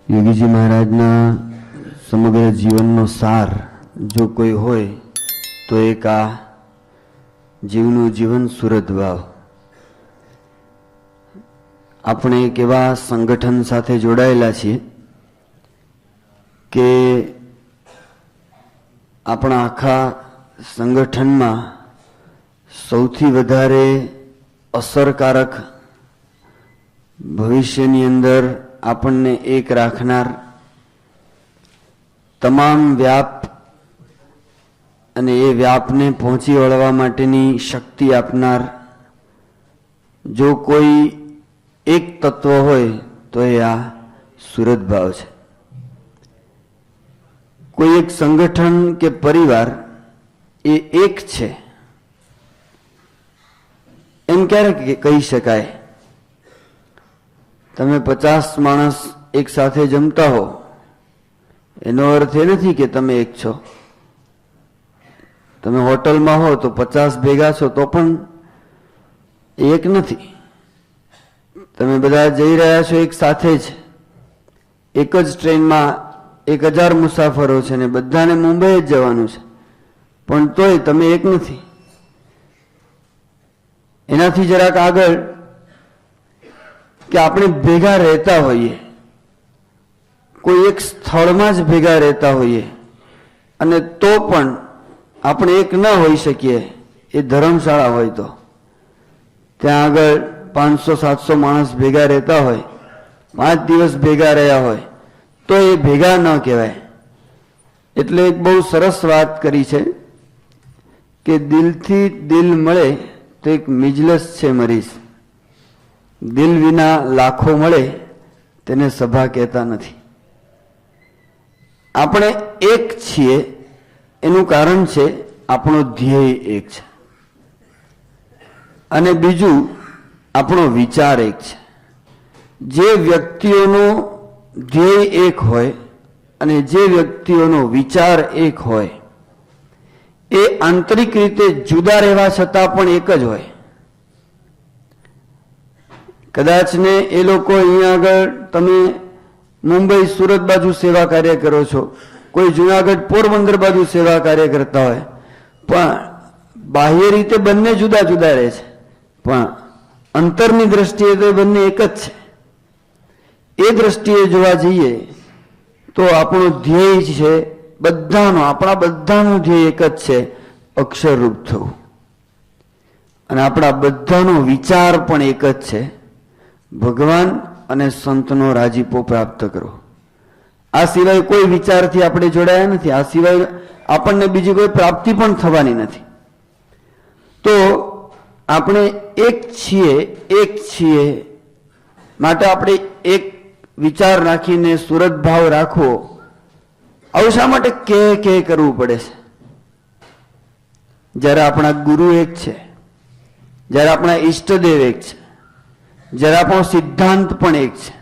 યોગીજી મહારાજના સમગ્ર જીવનનો સાર જો કોઈ હોય તો એક આ જીવનું જીવન સુરત ભાવ. આપણે એક એવા સંગઠન સાથે જોડાયેલા છીએ કે આપણા આખા સંગઠનમાં સૌથી વધારે અસરકારક ભવિષ્યની અંદર આપણને એક રાખનાર, તમામ વ્યાપ અને એ વ્યાપને પહોંચી વળવા માટેની શક્તિ આપનાર જો કોઈ એક તત્વ હોય તો એ આ સુરત ભાવ છે. કોઈ એક સંગઠન કે પરિવાર એ એક છે એમ ક્યારે કહી શકાય? તમે 50 માણસ એક સાથે જમતા હો એનો અર્થ એ નથી કે તમે એક છો. તમે હોટલમાં હો તો 50 ભેગા છો તો પણ એક નથી. તમે બધા જઈ રહ્યા છો એક સાથે જ, એક જ ટ્રેનમાં 1000 મુસાફરો છે ને બધાને મુંબઈ જ જવાનું છે, પણ તોય તમે એક નથી. એનાથી જરાક આગળ કે આપણે ભેગા રહેતા હોઈએ, કોઈ એક સ્થળમાં જ ભેગા રહેતા હોઈએ અને તો પણ આપણે એક ન હોઈ શકીએ. એ ધર્મશાળા હોય તો ત્યાં આગળ 500-700 માણસ ભેગા રહેતા હોય, 5 દિવસ ભેગા રહ્યા હોય તો એ ભેગા ન કહેવાય. એટલે એક બહુ સરસ વાત કરી છે કે દિલથી દિલ મળે તો એક મિજલસ છે મરીઝ, દિલ વિના લાખો મળે તેને સભા કહેતા નથી. આપણે એક છીએ એનું કારણ છે આપણો ધ્યેય એક છે અને બીજું આપણો વિચાર એક છે. જે વ્યક્તિઓનો ધ્યેય એક હોય અને જે વ્યક્તિઓનો વિચાર એક હોય એ આંતરિક રીતે જુદા રહેવા છતાં પણ એક જ હોય. કદાચ ને એ લોકો અહીંયા આગળ તમે મુંબઈ સુરત બાજુ સેવા કાર્ય કરો છો, કોઈ જુનાગઢ પોરબંદર બાજુ સેવા કાર્ય કરતા હોય, પણ બાહ્ય રીતે બંને જુદા જુદા રહે છે, પણ અંતરની દ્રષ્ટિએ તો બંને એક જ છે. એ દ્રષ્ટિએ જોવા જઈએ તો આપણો ધ્યેય છે બધાનો, આપણા બધાનું ધ્યેય એક જ છે, અક્ષરરૂપ થવું. અને આપણા બધાનો વિચાર પણ એક જ છે, ભગવાન અને સંતનો રાજીપો પ્રાપ્ત કરો. આ સિવાય કોઈ વિચારથી આપણે જોડાયા નથી, આ સિવાય આપણને બીજી કોઈ પ્રાપ્તિ પણ થવાની નથી. તો આપણે એક છીએ માટે આપણે એક વિચાર રાખીને સુરત ભાવ રાખવો. આવું શા માટે કે કરવું પડે છે? જ્યારે આપણા ગુરુ એક છે, જ્યારે આપણા ઈષ્ટદેવ એક છે, જ્યારે આપણો સિદ્ધાંત પણ એક છે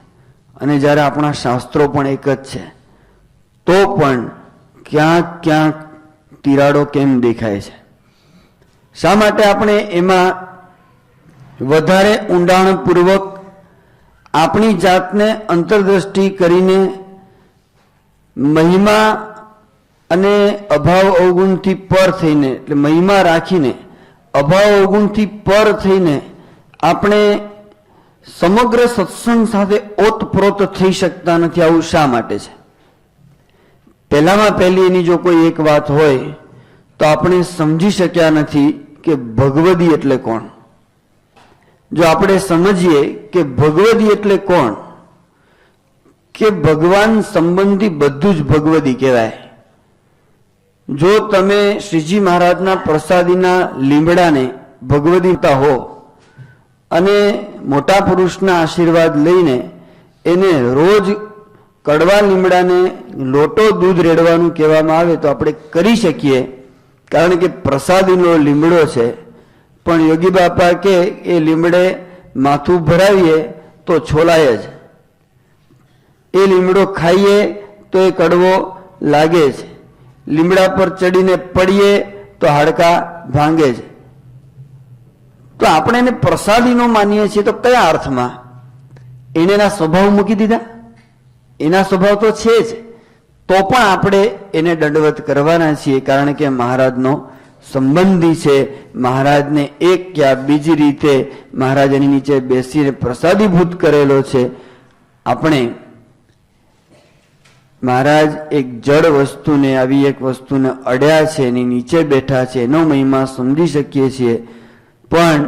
અને જ્યારે આપણા શાસ્ત્રો પણ એક જ છે, તો પણ ક્યાંક તિરાડો કેમ દેખાય છે? શા માટે આપણે એમાં વધારે ઊંડાણપૂર્વક આપણી જાતને અંતરદ્રષ્ટિ કરીને મહિમા અને અભાવ અવગુણથી પર થઈને, એટલે મહિમા રાખીને અભાવ અવગુણથી પર થઈને આપણે સમગ્ર સત્સંગ સાથે ઓતપ્રોત થઈ શકતા નથી? આવું શા માટે છે? પહેલામાં પહેલી એની જો કોઈ એક વાત હોય તો આપણે સમજી શક્યા નથી કે ભગવદી એટલે કોણ. જો આપણે સમજીએ કે ભગવદી એટલે કોણ, કે ભગવાન સંબંધી બધું જ ભગવદી કહેવાય. જો તમે શ્રીજી મહારાજના પ્રસાદીના લીમડાને ભગવદીતા હો અને મોટા પુરુષના આશીર્વાદ લઈને એને રોજ કડવા લીમડાને લોટો દૂધ રેડવાનું કહેવામાં આવે તો આપણે કરી શકીએ, કારણ કે પ્રસાદીનો લીમડો છે. પણ યોગી બાપા કે એ લીમડે માથું ભરાવીએ તો છોલાય જ, એ લીમડો ખાઈએ તો એ કડવો લાગે છે, લીમડા પર ચડીને પડીએ તો હાડકા ભાંગે છે. તો આપણે એને પ્રસાદીનો માનીએ છીએ તો કયા અર્થમાં? એને એના સ્વભાવ મૂકી દીધા? એના સ્વભાવ તો છે જ, તો પણ આપણે એને દંડવત કરવાના છીએ, કારણ કે મહારાજનો સંબંધી છે. મહારાજને એક યા બીજી રીતે મહારાજ એની નીચે બેસીને પ્રસાદીભૂત કરેલો છે. આપણે મહારાજ એક જડ વસ્તુને, આવી એક વસ્તુને અડ્યા છે, એની નીચે બેઠા છે, એનો મહિમા સમજી શકીએ છીએ. પણ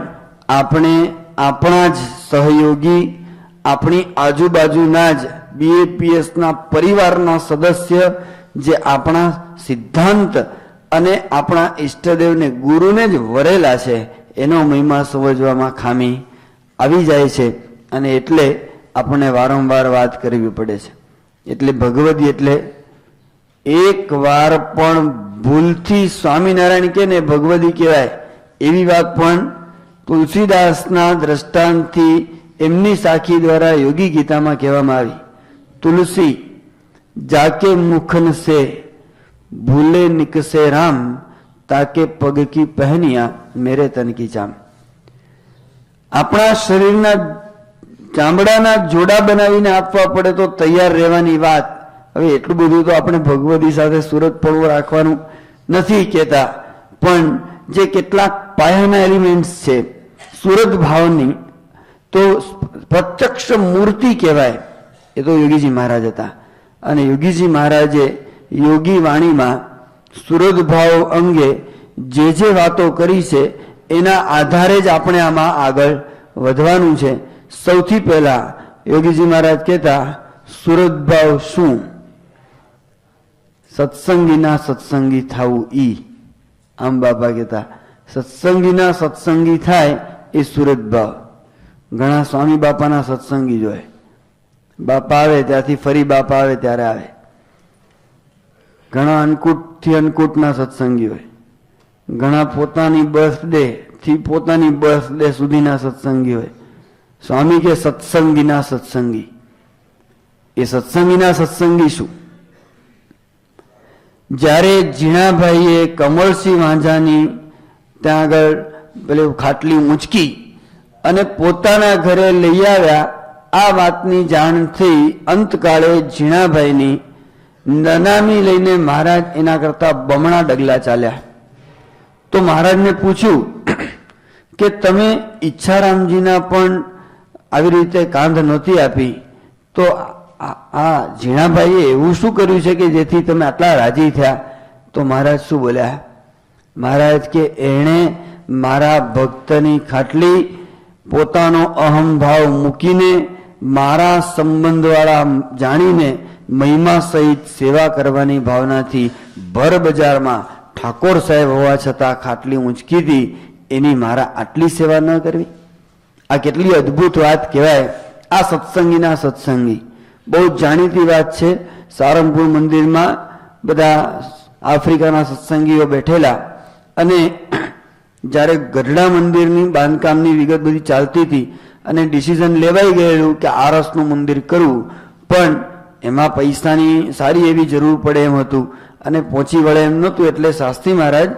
આપણે આપણા જ સહયોગી, આપણી આજુબાજુના જ BAPSના પરિવારના સદસ્ય જે આપણા સિદ્ધાંત અને આપણા ઈષ્ટદેવને, ગુરુને જ વરેલા છે, એનો મહિમા સમજવામાં ખામી આવી જાય છે. અને એટલે આપણને વારંવાર વાત કરવી પડે છે. એટલે ભગવદી એટલે એક વાર પણ ભૂલથી સ્વામિનારાયણ કે ને ભગવદી કહેવાય એવી વાત પણ તુલસીદાસના દ્રષ્ટાંતથી એમની સાખી દ્વારા યોગી ગીતામાં કહેવામાં આવી. તુલસી જાકે મુખન સે ભૂલે નિકસે રામ, તાકે પગ કી પહેનિયા મેરે તન કી ચામ. આપણા શરીરના ચામડાના જોડા બનાવીને આપવા પડે તો તૈયાર રહેવાની વાત. હવે એટલું બધું તો આપણે ભગવદી સાથે સુરતપણું રાખવાનું નથી કહેતા, પણ જે કેટલાક પાયાના એલિમેન્ટ્સ છે સુરત ભાવની, તો પ્રત્યક્ષ મૂર્તિ કહેવાય. એ તો યોગીજી મહારાજ હતા. અને યોગીજી મહારાજે યોગી વાણીમાં સુરત ભાવ અંગે જે જે વાતો કરી છે એના આધારે જ આપણે આમાં આગળ વધવાનું છે. સૌથી પહેલા યોગીજી મહારાજ કહેતા, સુરત ભાવ શું? સત્સંગીના સત્સંગી થવું ઈ. આમ બાપા કહેતા સત્સંગીના સત્સંગી થાય એ સુરત ભાવ. ઘણા સ્વામી બાપાના સત્સંગી જોય, બાપા આવે ત્યાંથી ફરી બાપા આવે ત્યારે આવે. ઘણા અન્નકૂટથી અન્નકૂટના સત્સંગી હોય, ઘણા પોતાની બર્થડે થી પોતાની બર્થડે સુધીના સત્સંગી હોય. સ્વામી કે સત્સંગીના સત્સંગી. એ સત્સંગીના સત્સંગી શું? જ્યારે ઝીણાભાઈએ કમળસિંહ વાંઝાની ત્યાં આગળ પેલી ખાટલી ઊંચકી અને પોતાના ઘરે લઈ આવ્યા, આ વાતની જાણ થઈ અંતકાળે ઝીણાભાઈની નનામી લઈને મહારાજ એના કરતા બમણા ડગલા ચાલ્યા. તો મહારાજને પૂછ્યું કે તમે ઈચ્છારામજીના પણ આવી રીતે કાંધ નહોતી આપી, તો આ ઝીણાભાઈએ એવું શું કર્યું છે કે જેથી તમે આટલા રાજી થયા? તો મહારાજ શું બોલ્યા? મહારાજ કે એણે મારા ભક્તની ખાટલી પોતાનો અહમભાવ મૂકીને મારા સંબંધવાળા જાણીને મહિમા સહિત સેવા કરવાની ભાવનાથી ભર બજારમાં ઠાકોર સાહેબ હોવા છતાં ખાટલી ઊંચકી હતી, એની મારા આટલી સેવા ન કરવી? આ કેટલી અદ્ભુત વાત કહેવાય. આ સત્સંગીના સત્સંગી બહુ જાણીતી વાત છે. સારંગપુર મંદિરમાં બધા આફ્રિકાના સત્સંગીઓ બેઠેલા, અને જ્યારે ગઢડા મંદિરની બાંધકામની વિગત બધી ચાલતી હતી અને ડિસિઝન લેવાઈ ગયેલું કે આરસનું મંદિર કરવું, પણ એમાં પૈસાની સારી એવી જરૂર પડે એમ હતું અને પહોંચી વળે એમ નહોતું. એટલે શાસ્ત્રી મહારાજ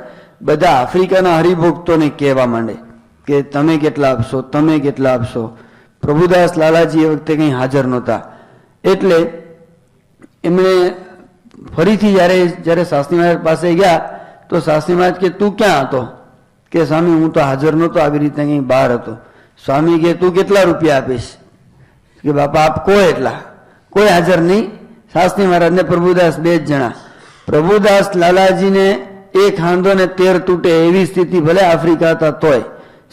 બધા આફ્રિકાના હરિભક્તોને કહેવા માંડે કે તમે કેટલા આપશો, તમે કેટલા આપશો. પ્રભુદાસ લાલાજી એ વખતે કંઈ હાજર નહોતા, એટલે એમણે ફરીથી જ્યારે શાસ્ત્રી મહારાજ પાસે ગયા તો શાસ્ત્રી મહારાજ કે તું ક્યાં હતો? કે સ્વામી હું તો હાજર નહોતો, આવી રીતે કંઈ બહાર હતો. સ્વામી કે તું કેટલા રૂપિયા આપીશ? કે બાપા આપ કોઈ એટલા. કોઈ હાજર નહીં. શાસ્ત્રી મહારાજ ને પ્રભુદાસ બે જ જણા. પ્રભુદાસ લાલાજીને એક હાંધો ને 13 તૂટે એવી સ્થિતિ, ભલે આફ્રિકા હતા તોય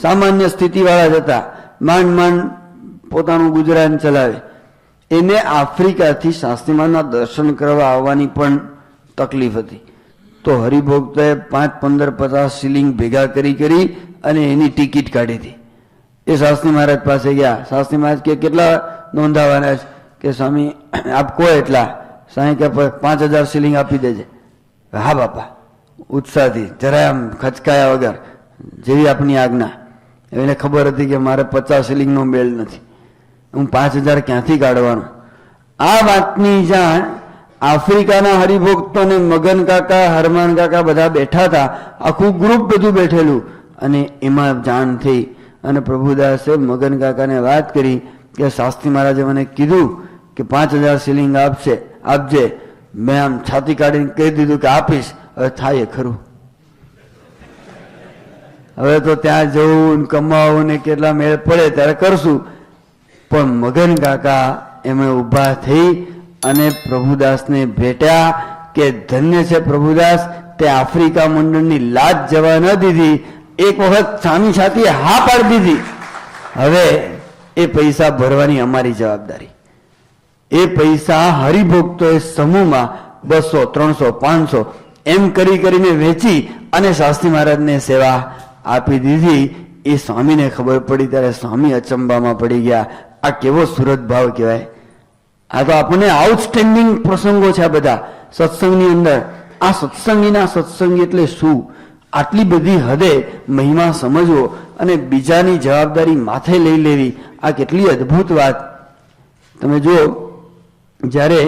સામાન્ય સ્થિતિવાળા જ હતા, માંડ માંડ પોતાનું ગુજરાન ચલાવે. એને આફ્રિકાથી શાસ્ત્રી મહારાજના દર્શન કરવા આવવાની પણ તકલીફ હતી. તો હરિભક્તોએ 5, 15, 50 શિલિંગ ભેગા કરી અને એની ટિકિટ કાઢી હતી. એ શાસ્ત્રી મહારાજ પાસે ગયા. શાસ્ત્રી મહારાજ કે કેટલા નોંધાવાના છે? કે સ્વામી આપ કહો એટલા. સ્વામી કે 5000 શિલિંગ આપી દેજે. હા બાપા, ઉત્સાહથી, જરાય આમ ખચકાયા વગર, જેવી આપની આજ્ઞા. એને ખબર હતી કે મારે 50 શિલિંગનો મેળ નથી, હું 5000 ક્યાંથી કાઢવાનું? આ વાતની જાણ આફ્રિકાના હરિભક્તોને મગન કાકા, હરમાન કાકા બધા બેઠા હતા, આખું ગ્રુપ બધું બેઠેલું, અને એમાં જાણ થઈ. અને પ્રભુદાસે મગન કાકાને વાત કરી કે શાસ્ત્રી મહારાજે મને કીધું કે 5000 શિલિંગ આપજે. મેં આમ છાતી કાઢીને કહી દીધું કે આપીશ. હવે થાય ખરું? હવે તો ત્યાં જવું કમાવું ને કેટલા મેળ પડે ત્યારે કરશું. પણ મગન કાકા એમણે ઊભા થઈ અને પ્રભુદાસને ભેટ્યા કે ધન્ય છે પ્રભુદાસ, તે આફ્રિકા મંડળની લાજ જવા ન દીધી. એક વખત સામી છાતીએ હા પાડી દીધી. હવે એ પૈસા ભરવાની અમારી જવાબદારી. એ પૈસા હરિભક્તોએ સમૂહમાં 200, 300, 500 એમ કરીને વેચી અને શાસ્ત્રી મહારાજને સેવા આપી દીધી. એ સ્વામીને ખબર પડી ત્યારે સ્વામી અચંબામાં પડી ગયા. આ કેવો સુરત ભાવ કહેવાય! આ તો આપણને આઉટસ્ટેન્ડિંગ પ્રસંગો છે આ બધા સત્સંગની અંદર. આ સત્સંગીના સત્સંગ એટલે શું? આટલી બધી હદે મહિમા સમજવો અને બીજાની જવાબદારી માથે લઈ લેવી, આ કેટલી અદ્ભુત વાત! તમે જુઓ, જ્યારે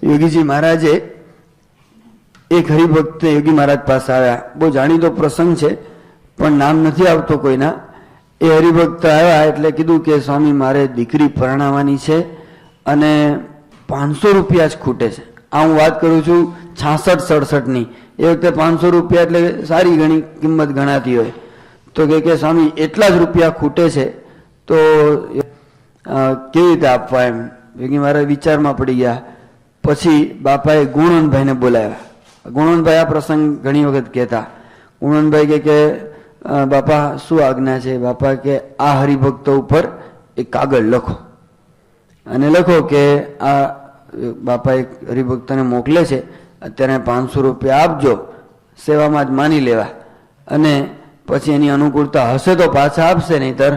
યોગીજી મહારાજે એક હરિભક્ત યોગી મહારાજ પાસે આવ્યા. બહુ જાણીતો પ્રસંગ છે પણ નામ નથી આવતો કોઈના. એ હરિભક્ત આવ્યા એટલે કીધું કે સ્વામી, મારે દીકરી પરણાવવાની છે અને 500 રૂપિયા જ ખૂટે છે. આ હું વાત કરું છું 66-67ની. એ વખતે 500 રૂપિયા એટલે સારી ઘણી કિંમત ગણાતી હોય. તો કે સ્વામી એટલા જ રૂપિયા ખૂટે છે, તો કેવી રીતે આપવા? એમ યોગી મહારાજ વિચારમાં પડી ગયા. પછી બાપાએ ગુણવંતભાઈને બોલાવ્યા. ગુણવંતભાઈ આ પ્રસંગ ઘણી વખત કહેતા. ગુણવંતભાઈ કે બાપા શું આજ્ઞા છે? બાપા કે આ હરિભક્તો ઉપર એક કાગળ લખો અને લખો કે આ બાપા એક હરિભક્તને મોકલે છે, અત્યારે 500 રૂપિયા આપજો, સેવામાં જ માની લેવા, અને પછી એની અનુકૂળતા હશે તો પાછા આપશે, નહીતર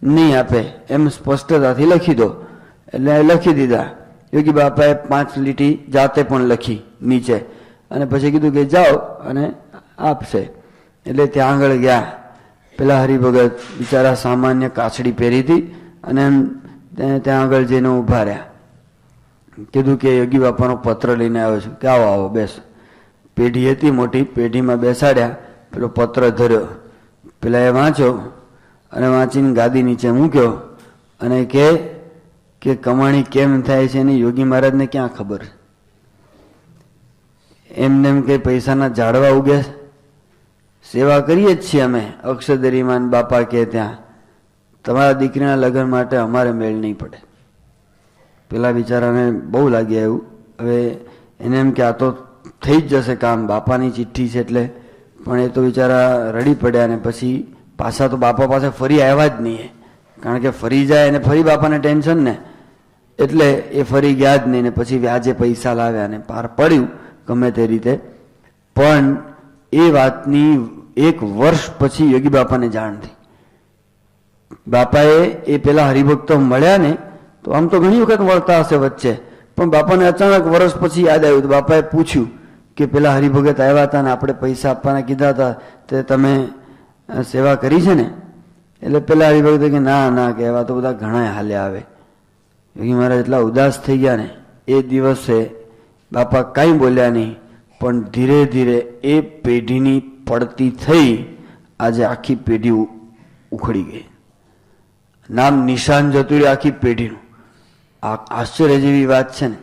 નહીં આપે, એમ સ્પષ્ટતાથી લખી દો. એટલે લખી દીધા. યોગી બાપાએ 5 લીટી જાતે પણ લખી નીચે અને પછી કીધું કે જાઓ અને આપશે. એટલે ત્યાં આગળ ગયા. પેલા હરિભગત બિચારા સામાન્ય કાછડી પહેરી હતી અને ત્યાં આગળ જઈને ઊભા રહ્યા. કીધું કે યોગી બાપાનો પત્ર લઈને આવ્યો છું. કે આવો આવો બેસ. પેઢી હતી મોટી, પેઢીમાં બેસાડ્યા. પેલો પત્ર ધર્યો. પેલા એ વાંચ્યો અને વાંચીને ગાદી નીચે મૂક્યો અને કે કમાણી કેમ થાય છે એની યોગી મહારાજને ક્યાં ખબર? એમને એમ કે પૈસાના ઝાડવા ઉગે? સેવા કરીએ જ છીએ અમે અક્ષદરીમાન બાપા કે ત્યાં. તમારા દીકરીના લગ્ન માટે અમારે મેળ નહીં પડે. પેલા બિચારાને બહુ લાગ્યા એવું. હવે એને એમ કે આ તો થઈ જ જશે કામ, બાપાની ચિઠ્ઠી છે એટલે. પણ એ તો બિચારા રડી પડ્યા અને પછી પાછા તો બાપા પાસે ફરી આવ્યા જ નહીં. કારણ કે ફરી જાય અને ફરી બાપાને ટેન્શન ને, એટલે એ ફરી ગયા જ નહીં. ને પછી વ્યાજે પૈસા લાવ્યા અને પાર પડ્યું ગમે તે રીતે. પણ એ વાતની 1 વર્ષ પછી યોગી બાપાને જાણ થઈ. બાપાએ એ પેલા હરિભક્તો મળ્યા ને, તો આમ તો ઘણી વખત મળતા હશે વચ્ચે, પણ બાપાને અચાનક વર્ષ પછી યાદ આવ્યું. તો બાપાએ પૂછ્યું કે પેલા હરિભગત આવ્યા હતા ને આપણે પૈસા આપવાના કીધા હતા, તે તમે સેવા કરી છે ને? એટલે પેલા હરિભગત કે ના કે એવા તો બધા ઘણા હાલ્યા આવે. યોગી મહારાજ એટલા ઉદાસ થઈ ગયા ને એ દિવસે બાપા કાંઈ બોલ્યા નહીં, પણ ધીરે ધીરે એ પેઢીની પડતી થઈ. આજે આખી પેઢી ઉખડી ગઈ. નામ નિશાન જતું રહ્યું આખી પેઢીનું. આ આશ્ચર્ય જેવી વાત છે ને.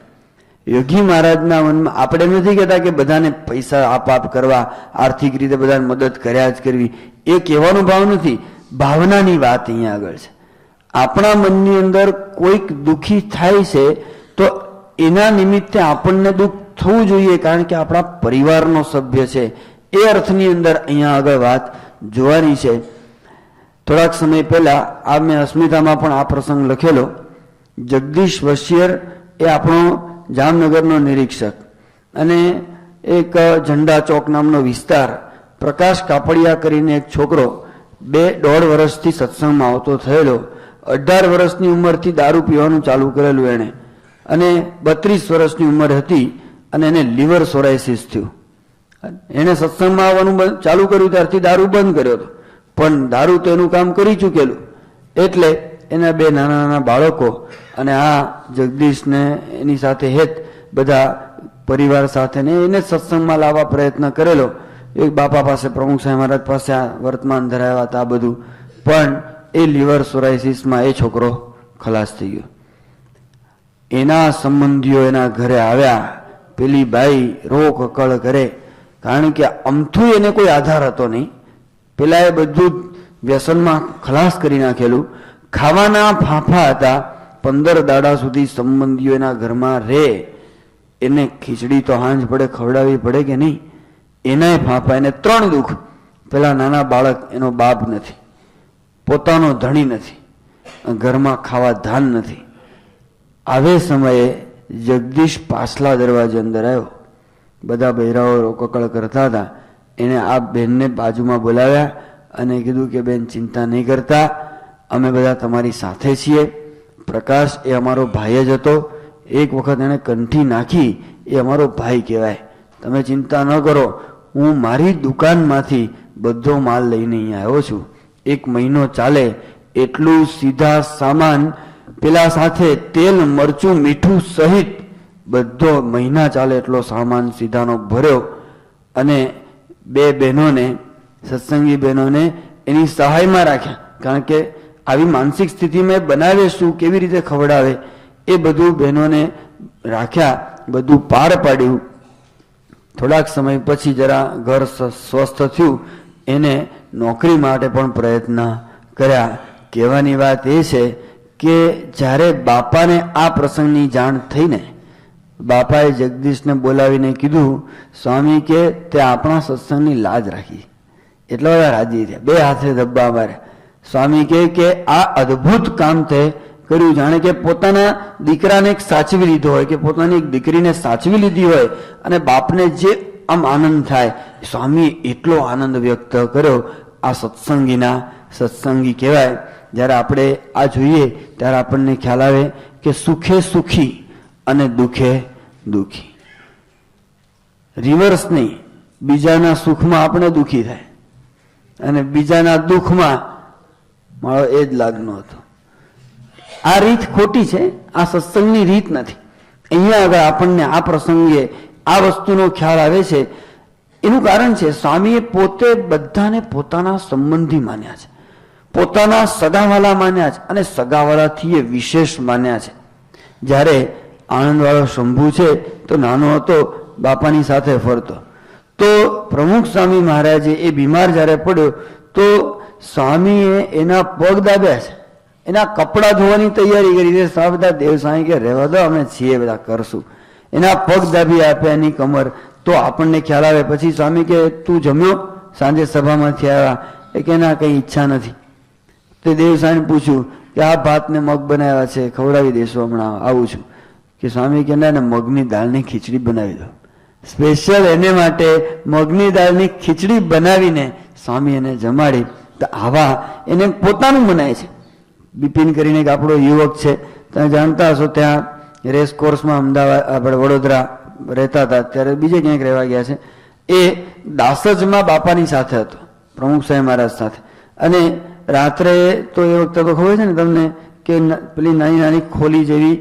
યોગી મહારાજના મનમાં આપણે નથી કહેતા કે બધાને પૈસા આપ કરવા, આર્થિક રીતે બધાને મદદ કર્યા જ કરવી, એ કહેવાનો ભાવ નથી. ભાવનાની વાત અહીંયા આગળ છે. આપણા મનની અંદર કોઈક દુઃખી થાય છે તો એના નિમિત્તે આપણને દુઃખ થવું જોઈએ, કારણ કે આપણા પરિવારનો સભ્ય છે. એ અર્થની અંદર અહીંયા આગળ વાત જોવાની છે. થોડાક સમય પહેલા આ મેં અસ્મિતામાં પણ આ પ્રસંગ લખેલો. જગદીશ વશિયર એ આપણો જામનગરનો નિરીક્ષક અને એક ઝંડા ચોક નામનો વિસ્તાર, પ્રકાશ કાપડિયા કરીને એક છોકરો 2.5 વર્ષથી સત્સંગમાં આવતો થયેલો. 18 વર્ષની ઉંમરથી દારૂ પીવાનું ચાલુ કરેલું એણે, અને 32 વર્ષની ઉંમર હતી અને એને લીવર સોરાયસિસ થયું. એણે સત્સંગમાં આવવાનું ચાલુ કર્યું ત્યારથી દારૂ બંધ કર્યો હતો, પણ દારૂ તો એનું કામ કરી ચૂકેલું. એટલે એના 2 નાના નાના બાળકો અને આ જગદીશને એની સાથે હેત બધા પરિવાર સાથે ને એને સત્સંગમાં લાવવા પ્રયત્ન કરેલો. એક બાપા પાસે, પ્રમુખ સાહેબ મહારાજ પાસે આ વર્તમાન ધરાવ્યા હતા આ બધું, પણ એ લીવર સોરાયસિસમાં એ છોકરો ખલાસ થઈ ગયો. એના સંબંધીઓ એના ઘરે આવ્યા. પેલી બાઈ રોકકળ કરે, કારણ કે અમથું એને કોઈ આધાર હતો નહીં. પેલા એ બધું વ્યસનમાં ખલાસ કરી નાખેલું, ખાવાના ફાંફા હતા. 15 દાડા સુધી સંબંધીઓ એના ઘરમાં રહે, એને ખીચડી તો હાંજ પડે ખવડાવવી પડે કે નહીં, એનાય ફાંફા. એને 3 દુઃખ. પેલા નાના બાળક, એનો બાપ નથી, પોતાનો ધણી નથી, ઘરમાં ખાવા ધાન નથી. આવે સમયે જગદીશ પાછલા દરવાજે અંદર આવ્યો. બધા બહેરાઓ રોકકળ કરતા હતા. એને આ બહેનને બાજુમાં બોલાવ્યા અને કીધું કે બેન, ચિંતા નહીં કરતા, અમે બધા તમારી સાથે છીએ. પ્રકાશ એ અમારો ભાઈ જ હતો. એક વખત એને કંઠી નાખી, એ અમારો ભાઈ કહેવાય. તમે ચિંતા ન કરો, હું મારી દુકાનમાંથી બધો માલ લઈને અહીંયા આવ્યો છું. 1 મહિનો ચાલે એટલું સીધા સામાન પેલા સાથે તેલ મરચું મીઠું સહિત બધો મહિના ચાલે એટલો સામાન સીધાનો ભર્યો. અને 2 બહેનોને, સત્સંગી બહેનોને એની સહાયમાં રાખ્યા. કારણ કે આવી માનસિક સ્થિતિમાં બનાવે શું, કેવી રીતે ખવડાવે, એ બધું બહેનોને રાખ્યા. બધું પાર પાડ્યું. થોડાક સમય પછી જરા ઘર સ્વસ્થ થયું. એને નોકરી માટે પણ પ્રયત્ન કર્યા. કહેવાની વાત એ છે કે જ્યારે બાપાને આ પ્રસંગની જાણ થઈને બાપાએ જગદીશને બોલાવીને કીધું, સ્વામી કે તે આપણા સત્સંગની લાજ રાખી. એટલા બધા રાજી થયા, 2 હાથે ધબ્બા માર્યા. સ્વામી કે આ અદ્ભુત કામ તે કર્યું, જાણે કે પોતાના દીકરાને એક સાચવી લીધો હોય, કે પોતાની એક દીકરીને સાચવી લીધી હોય અને બાપને જે આમ આનંદ થાય. સ્વામીએ એટલો આનંદ વ્યક્ત કર્યો. આ સત્સંગી કહેવાય. જ્યારે આપણે આ જોઈએ ત્યારે આપણને ખ્યાલ આવે કે સુખે સુખી અને દુઃખે દુઃખી. રિવર્સ નહીં, બીજાના સુખમાં આપણે દુઃખી થાય અને બીજાના દુઃખમાં મારો એ જ લાગનો હતો. આ રીત ખોટી છે, આ સત્સંગની રીત નથી. અહીંયા આગળ આપણને આ પ્રસંગે આ વસ્તુનો ખ્યાલ આવે છે. એનું કારણ છે, સ્વામીએ પોતે બધાને પોતાના સંબંધી માન્યા છે, પોતાના સગાવાલા માન્યા છે, અને સગાવાલાથી એ વિશેષ માન્યા છે. જ્યારે આણંદવાળો શંભુ છે તો નાનો હતો, બાપાની સાથે ફરતો, તો પ્રમુખ સ્વામી મહારાજે એ બીમાર જ્યારે પડ્યો તો સ્વામીએ એના પગ દાબ્યા છે, એના કપડાં ધોવાની તૈયારી કરી છે. સા બધા દેવસ્વામી કે રહેવા દો, અમે છીએ, બધા કરશું. એના પગ દાબી આપ્યા, એની કમર. તો આપણને ખ્યાલ આવે. પછી સ્વામી કે તું જમ્યો? સાંજે સભામાંથી આવ્યા એ કે ના, કંઈ ઈચ્છા નથી. તે દેવસ્વામીને પૂછ્યું કે આ ભાત ને મગ બનાવ્યા છે, ખવડાવી દેશો, હમણાં આવું છું. કે સ્વામી કે ના, મગની દાળની ખીચડી બનાવી દો. સ્પેશિયલ એને માટે મગની દાળની ખીચડી બનાવીને સ્વામી એને જમાડી. તો આવા એને પોતાનું મનાય છે. બિપિન કરીને એક આપણો યુવક છે, તમે જાણતા હશો, ત્યાં રેસ કોર્સમાં અમદાવાદ, આપણે વડોદરા રહેતા હતા, ત્યારે બીજે ક્યાંક રહેવા ગયા છે. એ દાસજમાં બાપાની સાથે હતો, પ્રમુખ સાહેબ મહારાજ સાથે. અને રાત્રે તો એ વખતે તો ખબર છે ને તમને કે પેલી નાની નાની ખોલી જેવી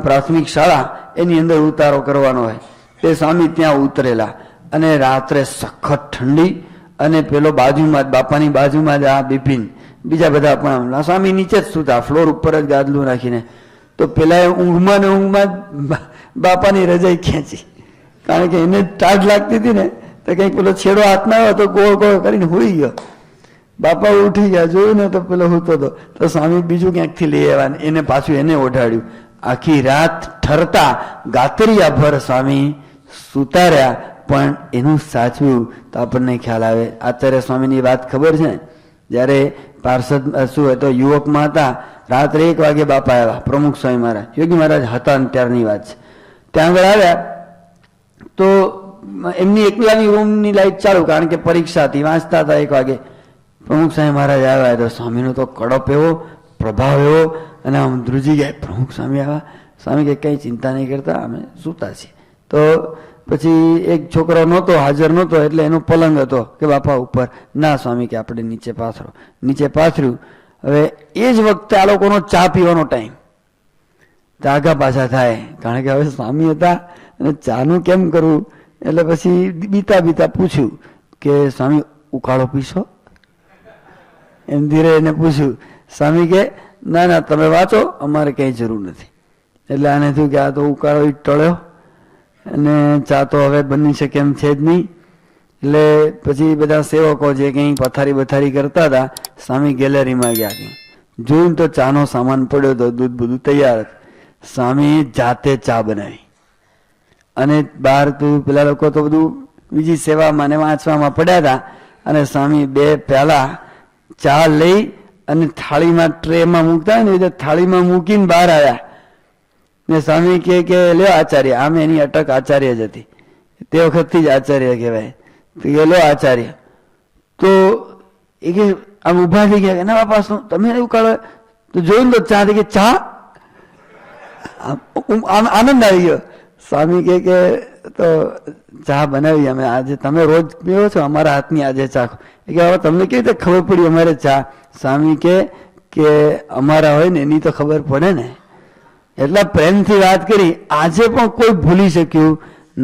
પ્રાથમિક શાળા, એની અંદર ઉતારો કરવાનો હોય. તે સ્વામી ત્યાં ઉતરેલા અને રાત્રે સખત ઠંડી, અને પેલો બાજુમાં જ, બાપાની બાજુમાં જ આ બિપિન, બીજા બધા પણ સ્વામી નીચે જ સૂતા, ફ્લોર ઉપર જ ગાદલું રાખીને. તો પેલા ઊંઘમાં ને ઊંઘમાં બાપાની રજાઈ ખેંચી, કારણ કે એને ટાઢ લાગતી હતી ને, તો કંઈક પેલો છેડો હાથમાં આવ્યો તો ગોળ ગોળ કરીને હુઈ ગયો. બાપા ઉઠી ગયા, જોયું ને તો પેલો હૂતો હતો. તો સ્વામી બીજું ક્યાંકથી લઈ આવ્યા, એને પાછું એને ઓઢાડ્યું. આખી રાત ઠરતા ગાતરિયા ભર સ્વામી સુતા રહ્યા, પણ એનું સાચવું તો આપણને ખ્યાલ આવે. આચાર્ય સ્વામીની વાત ખબર છે ને, જ્યારે પાર્ષદ શું હોય તો યુવકમાં હતા, રાત્રે 1 વાગે બાપા આવ્યા, પ્રમુખ સ્વામી મહારાજ, યોગી મહારાજ હતા ત્યારની વાત છે. ત્યાં આગળ આવ્યા તો એમની એકલાની રૂમની લાઈટ ચાલુ, કારણ કે પરીક્ષા હતી, વાંચતા હતા. 1 વાગે પ્રમુખ સ્વામી મહારાજ આવ્યા તો સ્વામીનો તો કડપ એવો પ્રભાવ એવો, અને આમ ધ્રુજી ગયા. પ્રમુખ સ્વામી આવ્યા, સ્વામી કે કંઈ ચિંતા નહીં કરતા, અમે સૂતા છીએ. તો પછી એક છોકરો નહોતો, હાજર નહોતો, એટલે એનો પલંગ હતો કે બાપા ઉપર. ના સ્વામી કે આપણે નીચે પાથરો. નીચે પાથર્યું. હવે એ જ વખતે આ લોકોનો ચા પીવાનો ટાઈમ, આગા પાછા થાય, કારણ કે હવે સ્વામી હતા અને ચાનું કેમ કરવું. એટલે પછી બીતા બીતા પૂછ્યું કે સ્વામી ઉકાળો પીશો? એમ ધીરે એને પૂછ્યું. સ્વામી કે ના ના, તમે વાંચો, અમારે કંઈ જરૂર નથી. એટલે આને થયું કે આ તો ઉકાળો ટળ્યો અને ચા તો હવે બની શકે એમ છે જ નહીં. એટલે પછી બધા સેવકો જે કંઈ પથારી બથારી કરતા હતા સ્વામી ગેલેરીમાં ગયા. કંઈ જોયું તો ચાનો સામાન પડ્યો હતો, દૂધ બધું તૈયાર હતું. સ્વામી જાતે ચા બનાવી અને બહાર તો પેલા લોકો તો બધું બીજી સેવામાં ને વાંચવામાં પડ્યા હતા અને સ્વામી 2 પ્યાલા ચા લઈ અને થાળીમાં ટ્રેમાં મૂકતા હોય ને એ થાળીમાં મૂકીને બહાર આવ્યા ને સ્વામી કે લ્યો આચાર્ય. આમ એની અટક આચાર્ય જ હતી, તે વખતથી જ આચાર્ય કહેવાય. તો લો આચાર્ય. તો એ કે આમ ઉભા થઈ ગયા કે ના બાપા શું તમે એવું કાઢો? તો જોયું તો ચા કે ચા આનંદ આવી ગયો. સ્વામી કે તો ચા બનાવી અમે આજે, તમે રોજ પીવો છો અમારા હાથની આજે ચા. એ કે હવે તમને કેવી રીતે ખબર પડી અમારે ચા? સ્વામી કે અમારા હોય ને એની તો ખબર પડે ને. એટલા પ્રેમથી વાત કરી. આજે પણ કોઈ ભૂલી શક્યું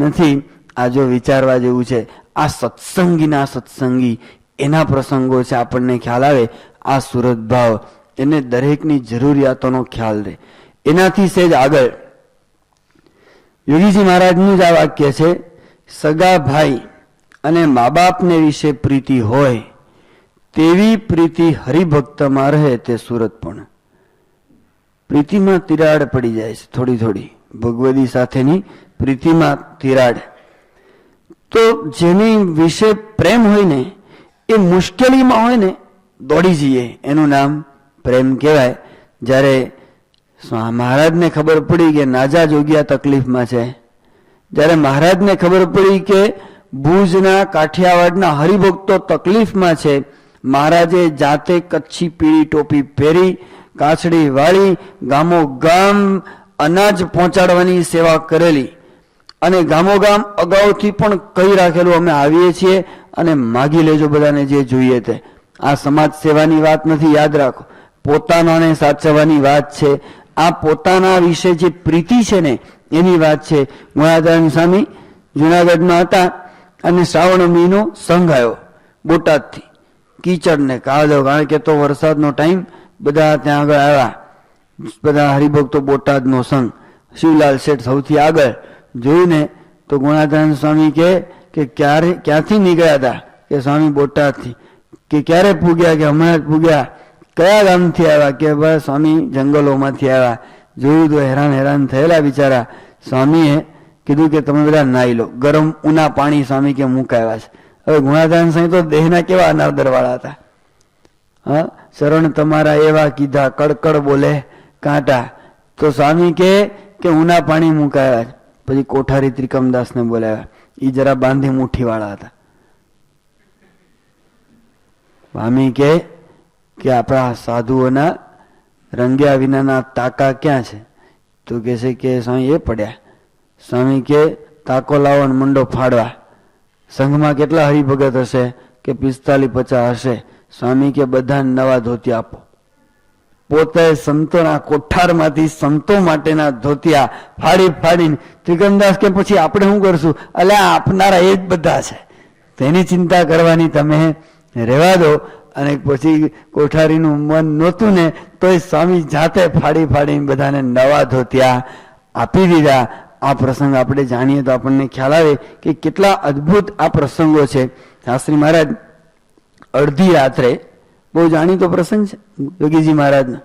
નથી. આ જો વિચારવા જેવું છે. આ સત્સંગીના સત્સંગી એના પ્રસંગો છે, આપણને ખ્યાલ આવે. આ સુરત ભાવ એને દરેકની જરૂરિયાતોનો ખ્યાલ રહે. એનાથી સહેજ આગળ યોગીજી મહારાજનું જ આ વાક્ય છે, સગા ભાઈ અને મા બાપને વિશે પ્રીતિ હોય તેવી પ્રીતિ હરિભક્તમાં રહે તે સુરત પણ. પ્રીતિમાં તિરાડ પડી જાય છે થોડી થોડી, ભગવદી સાથેની પ્રીતિમાં તિરાડ. તો જેની વિશે પ્રેમ હોય ને એ મુશ્કેલીમાં હોય ને દોડી જઈએ, એનું નામ પ્રેમ કહેવાય. જ્યારે મહારાજને ખબર પડી કે નાજા જોગિયા તકલીફમાં છે, જ્યારે મહારાજને ખબર પડી કે ભુજના કાઠિયાવાડના હરિભક્તો તકલીફમાં છે, મહારાજે જાતે કચ્છી પીળી ટોપી પહેરી, કાછડી વાળી, ગામો ગામ અનાજ પહોંચાડવાની સેવા કરેલી અને ગામો ગામ અગાઉથી પણ કહી રાખેલું અમે આવીએ છીએ અને માગી લેજો બધાને જે જોઈએ તે. આ સમાજ સેવાની વાત નથી, યાદ રાખો, પોતાનાને સાચવવાની વાત છે. આ પોતાના વિશે જે પ્રીતિ છે ને એની વાત છે. ગુણાધાન સ્વામી જુનાગઢમાં હતા અને શ્રાવણ મહિનો સંઘ આવ્યો બોટાદથી, કીચડ ને કાદવ, કારણ કે તો વરસાદનો ટાઈમ, બધા ત્યાં આગળ આવ્યા, બધા હરિભક્તો, બોટાદનો સંઘ, શિવલાલ શેઠ સૌથી આગળ. જોયું ને તો ગુણાધાન સ્વામી કે ક્યાંથી નીકળ્યા હતા? કે સ્વામી બોટાદથી. કે ક્યારે પૂગ્યા? કે હમણાં જ પૂગ્યા. કયા ગામથી આવ્યા? કે બસ સ્વામી જંગલોમાંથી આવ્યા. જોયું તો હેરાન થયેલા બિચારા. સ્વામીએ કીધું કે તમે બધા નાહી લો, ગરમ ઉના પાણી સ્વામી કે મુકાવ્યા છે. હવે ગુણાધાન સ્વામી તો દેહના કેવા અનાદર વાળા હતા. હા, શરણ તમારા એવા કીધા, કડકડ બોલે કાંટા. તો સ્વામી કે ઉના પાણી મુકાવ્યા છે. પછી કોઠારી ત્રિકમદાસને બોલાવ્યા, એ જરા બાંધી મુઠ્ઠી વાળા હતા. સ્વામી કે આપણા સાધુઓના રંગ્યા વિનાના તાકા ક્યાં છે? તો કહે છે કે સ્વામી એ પડ્યા. સ્વામી કે તાકો લાવો ને મંડો ફાડવા. સંઘમાં કેટલા હરિભગત હશે? કે 45-50 હશે. સ્વામી કે બધાને નવા ધોતિયા આપો. પોતે સંતોના કોઠારમાંથી સંતો માટેના ધોતિયા ફાડીને ત્રિકમદાસ કે પછી આપણે શું કરશું? અલ્યા આપનારા એ જ બધા છે, તેની ચિંતા કરવાની તમે રહેવા દો. અને પછી કોઠારીનું મન નહોતું ને તોય સ્વામી જાતે ફાડીને બધાને નવા ધોતિયા આપી દીધા. આ પ્રસંગ આપણે જાણીએ તો આપણને ખ્યાલ આવે કે કેટલા અદ્ભુત આ પ્રસંગો છે. શાસ્ત્રી મહારાજ અડધી રાત્રે, બહુ જાણીતો પ્રસંગ છે યોગીજી મહારાજનો,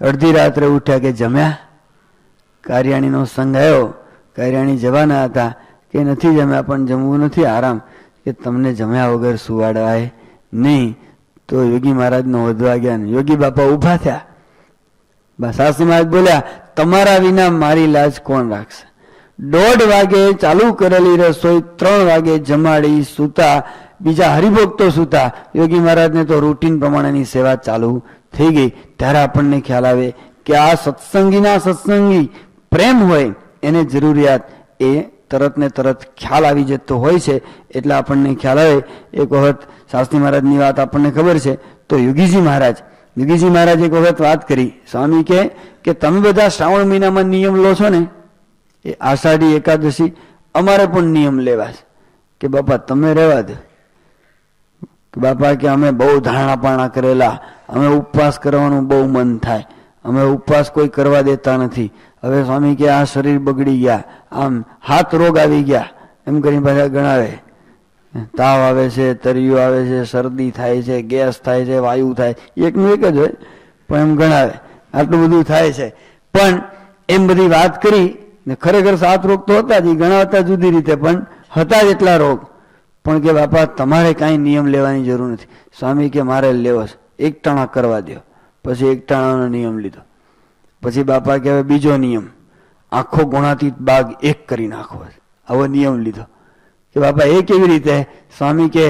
અડધી રાત્રે ઉઠ્યા કે જમ્યા? કારિયાણીનો સંઘ આવ્યો, કારિયાણી જવાના હતા કે નથી જમ્યા, પણ જમવું નથી, આરામ. કે તમને જમ્યા વગર સુવાડવાય નહીં. તો યોગી મહારાજનો વધવા ગયા ને યોગી બાપા ઉભા થયા. શાસ્ત્રી મહારાજ બોલ્યા, તમારા વિના મારી લાજ કોણ રાખશે? 1:30 વાગે ચાલુ કરેલી રસોઈ 3 વાગે જમાડી સૂતા, બીજા હરિભક્તો સૂતા. યોગી મહારાજને તો રૂટીન પ્રમાણેની સેવા ચાલુ થઈ ગઈ. ત્યારે આપણને ખ્યાલ આવે કે આ સત્સંગીના સત્સંગી પ્રેમ હોય એને જરૂરિયાત એ તરત ને તરત ખ્યાલ આવી જતો હોય છે. એટલે આપણને ખ્યાલ આવે. એક વખત શાસ્ત્રી મહારાજની વાત આપણને ખબર છે. તો યોગીજી મહારાજ એક વખત વાત કરી. સ્વામી કે તમે બધા શ્રાવણ મહિનામાં નિયમ લો છો ને, એ આષાઢી એકાદશી અમારે પણ નિયમ લેવા છે. કે બાપા તમે રહેવા દો. બાપા કે અમે બહુ ધારણા કરેલા, અમે ઉપવાસ કરવાનું બહુ મન થાય, અમે ઉપવાસ કોઈ કરવા દેતા નથી. હવે સ્વામી કે આ શરીર બગડી ગયા, આમ હાથ રોગ આવી ગયા, એમ કરીને પાછા ગણાવે. તાવ આવે છે, તરિયું આવે છે, શરદી થાય છે, ગેસ થાય છે, વાયુ થાય, એકનું એક જ હોય પણ એમ ગણાવે આટલું બધું થાય છે. પણ એમ બધી વાત કરી ને ખરેખર 7 રોગ તો હતા જ, ગણાવતા જુદી રીતે પણ હતા જ એટલા રોગ. પણ કે બાપા તમારે કાંઈ નિયમ લેવાની જરૂર નથી. સ્વામી કે મારે લેવો છે, 1 ટાણા કરવા દો. પછી 1 ટાણાનો નિયમ લીધો. પછી બાપા કે હવે બીજો નિયમ, આખો ગુણાતીત બાગ 1 કરી નાખવો છે. આવો નિયમ લીધો. કે બાપા એ કેવી રીતે? સ્વામી કે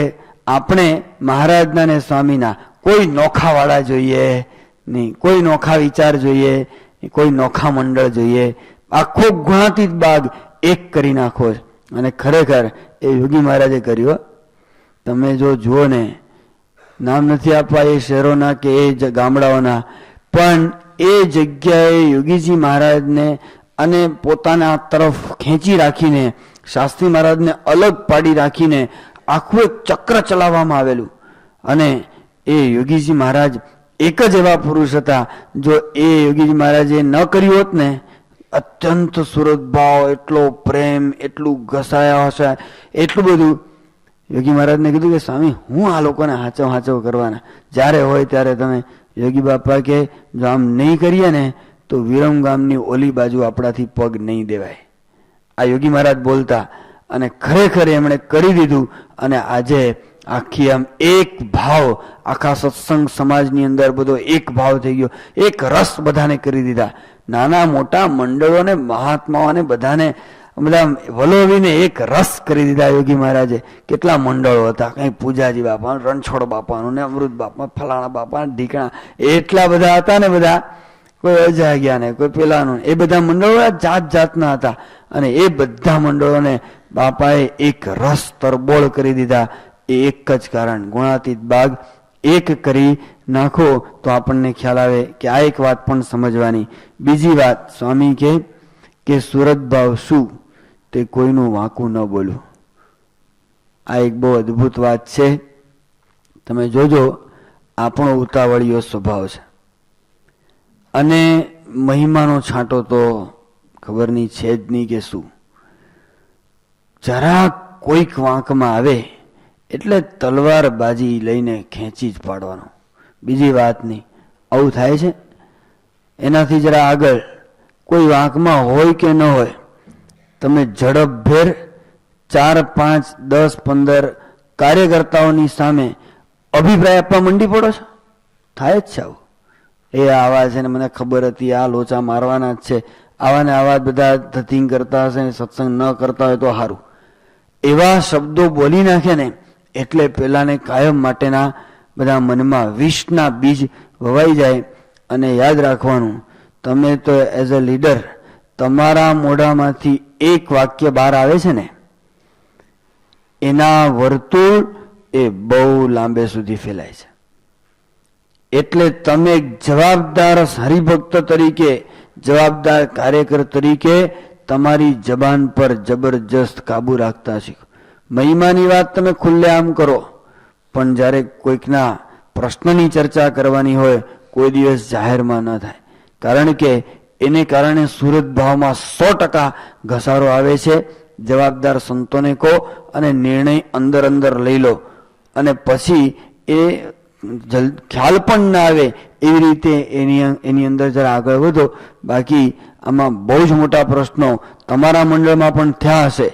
આપણે મહારાજના ને સ્વામીના કોઈ નોખાવાળા જોઈએ નહીં, કોઈ નોખા વિચાર જોઈએ, કોઈ નોખા મંડળ જોઈએ. આખો ગુણાતીત બાગ 1 કરી નાખો છે. અને ખરેખર એ યોગી મહારાજે કર્યું. તમે જો જુઓ ને, નામ નથી આપવા એ શહેરોના કે એ ગામડાઓના, પણ એ જગ્યાએ યોગીજી મહારાજને અને પોતાના તરફ ખેંચી રાખીને, શાસ્ત્રી મહારાજને અલગ પાડી રાખીને આખું એક ચક્ર ચલાવવામાં આવેલું. અને એ યોગીજી મહારાજ એક જ એવા પુરુષ હતા, જો એ યોગીજી મહારાજે ન કર્યું હોત ને, અત્યંત સુરતભાવ, એટલો પ્રેમ, એટલું ઘસાયા હશે, એટલું બધું. યોગી મહારાજને કીધું કે સ્વામી હું આ લોકોને હાચવ કરવાના, જ્યારે હોય ત્યારે તમે. યોગી બાપા કે જો આમ નહીં કરીએ ને તો વિરમ ગામની ઓલી બાજુ આપણાથી પગ નહીં દેવાય. આ યોગી મહારાજ બોલતા, અને ખરેખર એમણે કરી દીધું. અને આજે આખી આમ એક ભાવ, આખા સત્સંગ સમાજની અંદર બધો એક ભાવ થઈ ગયો, એક રસ બધાને કરી દીધા. નાના મોટા મંડળોને, મહાત્માઓને બધાને બધા વલોવીને એક રસ કરી દીધા યોગી મહારાજે. કેટલા મંડળો હતા, કઈ પૂજાજી બાપા, રણછોડ બાપાનું ને અમૃત બાપા, ફલાણા બાપા, ઢીકણા, એટલા બધા હતા ને બધા. કોઈ અજાગ્યા ને કોઈ પેલાનું, એ બધા મંડળો જાત જાતના હતા. અને એ બધા મંડળોને બાપાએ એક રસ તરબોળ કરી દીધા. એ એક જ કારણ, ગુણાતીત બાગ 1 કરી નાખો તો આપણને ખ્યાલ આવે કે આ એક વાત પણ સમજવાની. બીજી વાત, સ્વામી કે સુરત ભાવ શું તે કોઈનું વાંકું ન બોલવું. આ એક બહુ અદ્ભુત વાત છે. તમે જોજો, આપણો ઉતાવળીયો સ્વભાવ છે. અને મહિમાનો છાંટો તો ખબર નહીં છે જ નહીં કે શું. જરા કોઈક વાંકમાં આવે એટલે તલવારબાજી લઈને ખેંચી જ પાડવાનો, બીજી વાત નહીં. આવું થાય છે. એનાથી જરા આગળ કોઈ વાંકમાં હોય કે ન હોય, તમે ઝડપભેર 4, 5, 10, 15 કાર્યકર્તાઓની સામે અભિપ્રાય આપવા મંડી પડો છો. થાય જ છે આવું. એ આવા છે ને મને ખબર હતી, આ લોચા મારવાના જ છે, આવા ને આવા બધા ધતિંગ કરતા હશે, સત્સંગ ન કરતા હોય તો સારું, એવા શબ્દો બોલી નાખે ને એટલે પેલાને કાયમ માટેના બધા મનમાં વિષના બીજ વવાઈ જાય. અને યાદ રાખવાનું, તમે તો એઝ અ લીડર તમારા મોઢામાંથી એક વાક્ય બહાર આવે છે ને, એના વર્તુળ એ બહુ લાંબે સુધી ફેલાય છે. એટલે તમે જવાબદાર હરિભક્ત તરીકે, જવાબદાર કાર્યકર તરીકે તમારી જબાન પર જબરજસ્ત કાબુ રાખતા શીખો. મહિમાની વાત તમે ખુલ્લેઆમ કરો, પણ જ્યારે કોઈકના પ્રશ્નની ચર્ચા કરવાની હોય કોઈ દિવસ જાહેરમાં ન થાય. કારણ કે એને કારણે સુરત ભાવમાં 100% ઘસારો આવે છે. જવાબદાર સંતોને કહો અને નિર્ણય અંદર અંદર લઈ લો, અને પછી એ ખ્યાલ પણ ના આવે એવી રીતે એની અંદર જરા આગળ વધો. બાકી આમાં બહુ જ મોટા પ્રશ્નો તમારા મંડળમાં પણ થયા હશે.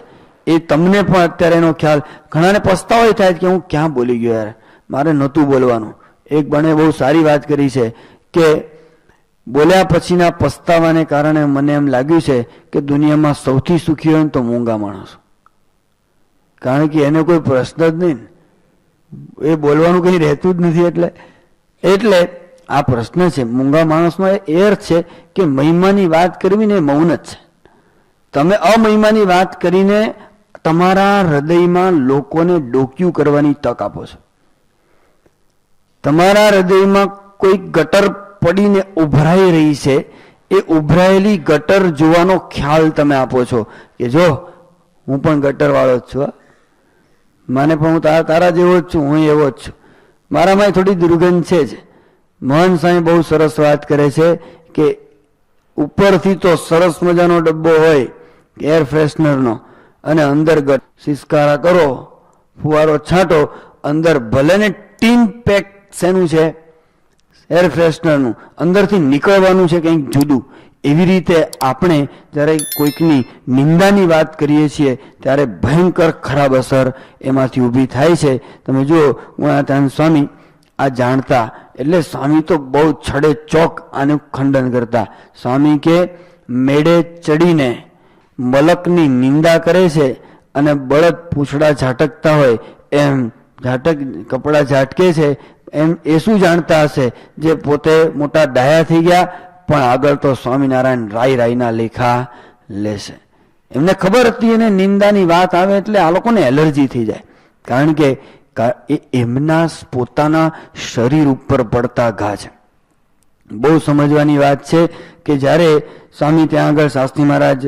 એ તમને પણ અત્યારે એનો ખ્યાલ, ઘણાને પસ્તાવો થાય કે હું ક્યાં બોલી ગયો યાર, મારે નહોતું બોલવાનું. એક બને બહુ સારી વાત કરી છે કે બોલ્યા પછીના પસ્તાવાને કારણે મને એમ લાગ્યું છે કે દુનિયામાં સૌથી સુખી હોય ને તો મૂંગા માણસો. કારણ કે એને કોઈ પ્રશ્ન જ નહીં, એ બોલવાનું કંઈ રહેતું જ નથી. એટલે આ પ્રશ્ન છે મૂંગા માણસનો. એ અર્થ છે કે મહિમાની વાત કરવી ને મૌન જ છે. તમે અમહિમાની વાત કરીને તમારા હૃદયમાં લોકોને ડોક્યું કરવાની તક આપો છો. તમારા હૃદયમાં કોઈ ગટર પડીને ઉભરાઈ રહી છે, એ ઉભરાયેલી ગટર જોવાનો ખ્યાલ તમે આપો છો કે જો હું પણ ગટર વાળો જ છું, મને પણ હું તારા જેવો જ છું, હું એવો જ છું, મારામાં થોડી દુર્ગંધ છે જ. મોહન સ્વામી બહુ સરસ વાત કરે છે કે ઉપરથી તો સરસ મજાનો ડબ્બો હોય એર ફ્રેશનરનો, અને અંદર સિસકારા કરો, ફુવારો છાંટો, અંદર ભલે ને ટીન પેક શેનું છે, એર ફ્રેશનરનું, અંદરથી નીકળવાનું છે કંઈક જુદું. એવી રીતે આપણે જ્યારે કોઈકની નિંદાની વાત કરીએ છીએ ત્યારે ભયંકર ખરાબ અસર એમાંથી ઊભી થાય છે. તમે જુઓ, ગુણાતીતાનંદ સ્વામી આ જાણતા, એટલે સ્વામી તો બહુ છડે ચોક આનું ખંડન કરતા. સ્વામી કે મેળે ચડીને મલકની નિંદા કરે છે અને બળદ પૂંછડા ઝાટકતા હોય એમ કપડા ઝાટકે છે, એમ એ શું જાણતા હશે જે પોતે મોટા ડાયા થઈ ગયા પણ આગળ તો સ્વામિનારાયણ રાયના લેખા લેશે. એમને ખબર હતી એને નિંદાની વાત આવે એટલે આ લોકોને એલર્જી થઈ જાય, કારણ કે એ એમના પોતાના શરીર ઉપર પડતા ઘા છે. બહુ સમજવાની વાત છે કે જ્યારે સ્વામી ત્યાં આગળ શાસ્ત્રી મહારાજ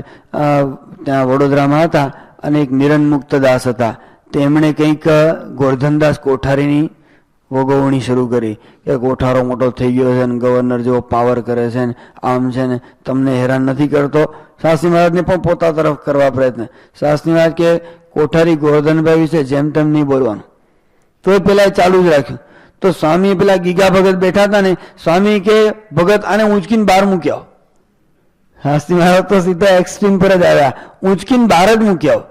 ત્યાં વડોદરામાં હતા અને એક નિરંમુક્ત દાસ હતા, તેમણે કંઈક ગોરધનદાસ કોઠારીની વગવણી શરૂ કરી કે કોઠારો મોટો થઈ ગયો છે ને ગવર્નર જેવો પાવર કરે છે ને આમ છે ને તમને હેરાન નથી કરતો. શાસ્ત્રી મહારાજને પણ પોતા તરફ કરવા પ્રયત્ન. શાસ્ત્રી મહારાજ કે કોઠારી ગોરધનભાઈ વિશે જેમ તેમ નહીં બોલવાનું, તો એ પેલા ચાલુ જ રાખ્યું. તો સ્વામી પેલા ગીગા ભગત બેઠા હતા ને, સ્વામી કે ભગત આને ઊંચકીને બહાર મૂક્યા. શાસ્ત્રી મહારાજ તો સીધા એક્સ્ટ્રીમ પર જ આવ્યા, ઊંચકીને બહાર જ મૂક્યા.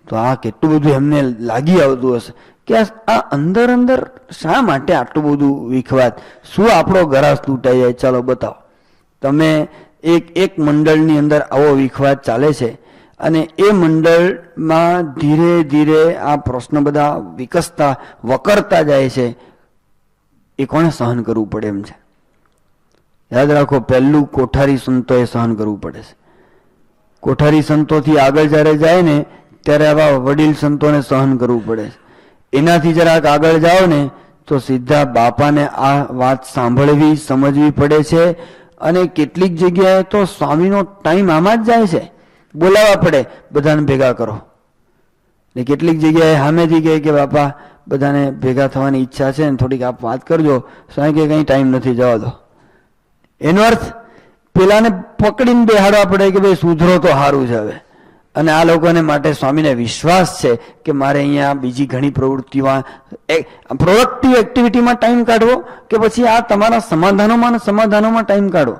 તો આ કેટલું બધું એમને લાગી આવતું હશે કે આ અંદર અંદર શા માટે આટલું બધું વિખવાદ, શું આપણો ગરાસ તૂટાઈ જાય. ચાલો બતાવો તમે. એક મંડળની અંદર આવો વિખવાદ ચાલે છે અને એ મંડળમાં ધીરે ધીરે આ પ્રશ્ન બધા વિકસતા વકરતા જાય છે. એ કોને સહન કરવું પડે એમ છે? યાદ રાખો, પહેલું કોઠારી સંતોએ સહન કરવું પડે છે. કોઠારી સંતોથી આગળ જ્યારે જાય ને ત્યારે આવા વડીલ સંતોને સહન કરવું પડે છે. એનાથી જરાક આગળ જાઓ ને તો સીધા બાપાને આ વાત સાંભળવી સમજવી પડે છે. અને કેટલીક જગ્યાએ તો સ્વામીનો ટાઈમ આમાં જ જાય છે, બોલાવવા પડે બધાને ભેગા કરો. ને કેટલીક જગ્યાએ સામેથી કહે કે બાપા બધાને ભેગા થવાની ઈચ્છા છે ને થોડીક આપ વાત કરજો. સ્વામી કે કંઈ ટાઈમ નથી, જવા દો. એનો અર્થ પેલાને પકડીને બેહાડવા પડે કે ભાઈ સુધરો તો સારું છે હવે. અને આ લોકોને માટે સ્વામીને વિશ્વાસ છે કે મારે અહીંયા બીજી ઘણી પ્રવૃત્તિમાં પ્રોડક્ટિવ એક્ટિવિટીમાં ટાઈમ કાઢવો કે પછી આ તમારા સમાધાનોમાં ટાઈમ કાઢવો.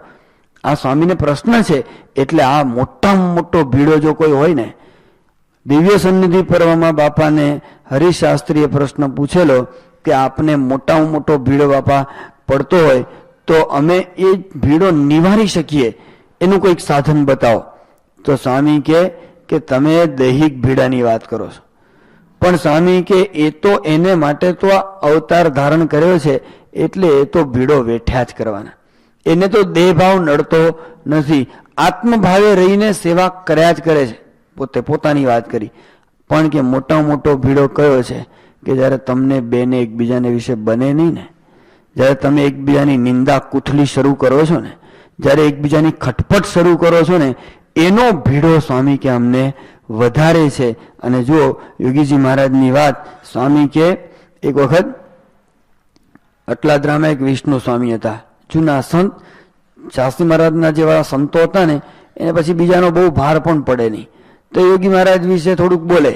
આ સ્વામીને પ્રશ્ન છે. એટલે આ મોટામાં મોટો ભીડો જો કોઈ હોય ને, દિવ્ય સન્નિધિ પર્વમાં બાપાને હરિશાસ્ત્રીએ પ્રશ્ન પૂછેલો કે આપને મોટામાં મોટો ભીડો બાપા પડતો હોય તો અમે એ ભીડો નિવારી શકીએ એનું કોઈક સાધન બતાવો. તો સ્વામી કે તમે દૈહિક ભીડાની વાત કરો છો, પણ સ્વામી કે એ તો એને માટે તો આ અવતાર ધારણ કર્યો છે એટલે એ તો ભીડો વેઠ્યા જ કરવાના. એને તો દેહભાવ નડતો નથી, આત્મભાવે રહીને સેવા કર્યા જ કરે છે. પોતાની વાત કરી. પણ કે મોટામાં મોટો ભીડો કયો છે કે જ્યારે તમને બેને એકબીજાને વિશે બને નહીં ને, જ્યારે તમે એકબીજાની નિંદા કુથલી શરૂ કરો છો ને, જ્યારે એકબીજાની ખટપટ શરૂ કરો છો ને, એનો ભીડો સ્વામી કે અમને વધારે છે. અને જુઓ યોગીજી મહારાજની વાત, સ્વામી કે એક વખત અટલાદરામાં એક વિષ્ણુ સ્વામી હતા, જૂના સંત. શાસ્ત્રી મહારાજના જેવા સંતો હતા ને એને પછી બીજાનો બહુ ભાર પણ પડે નહીં. તો યોગી મહારાજ વિશે થોડુંક બોલે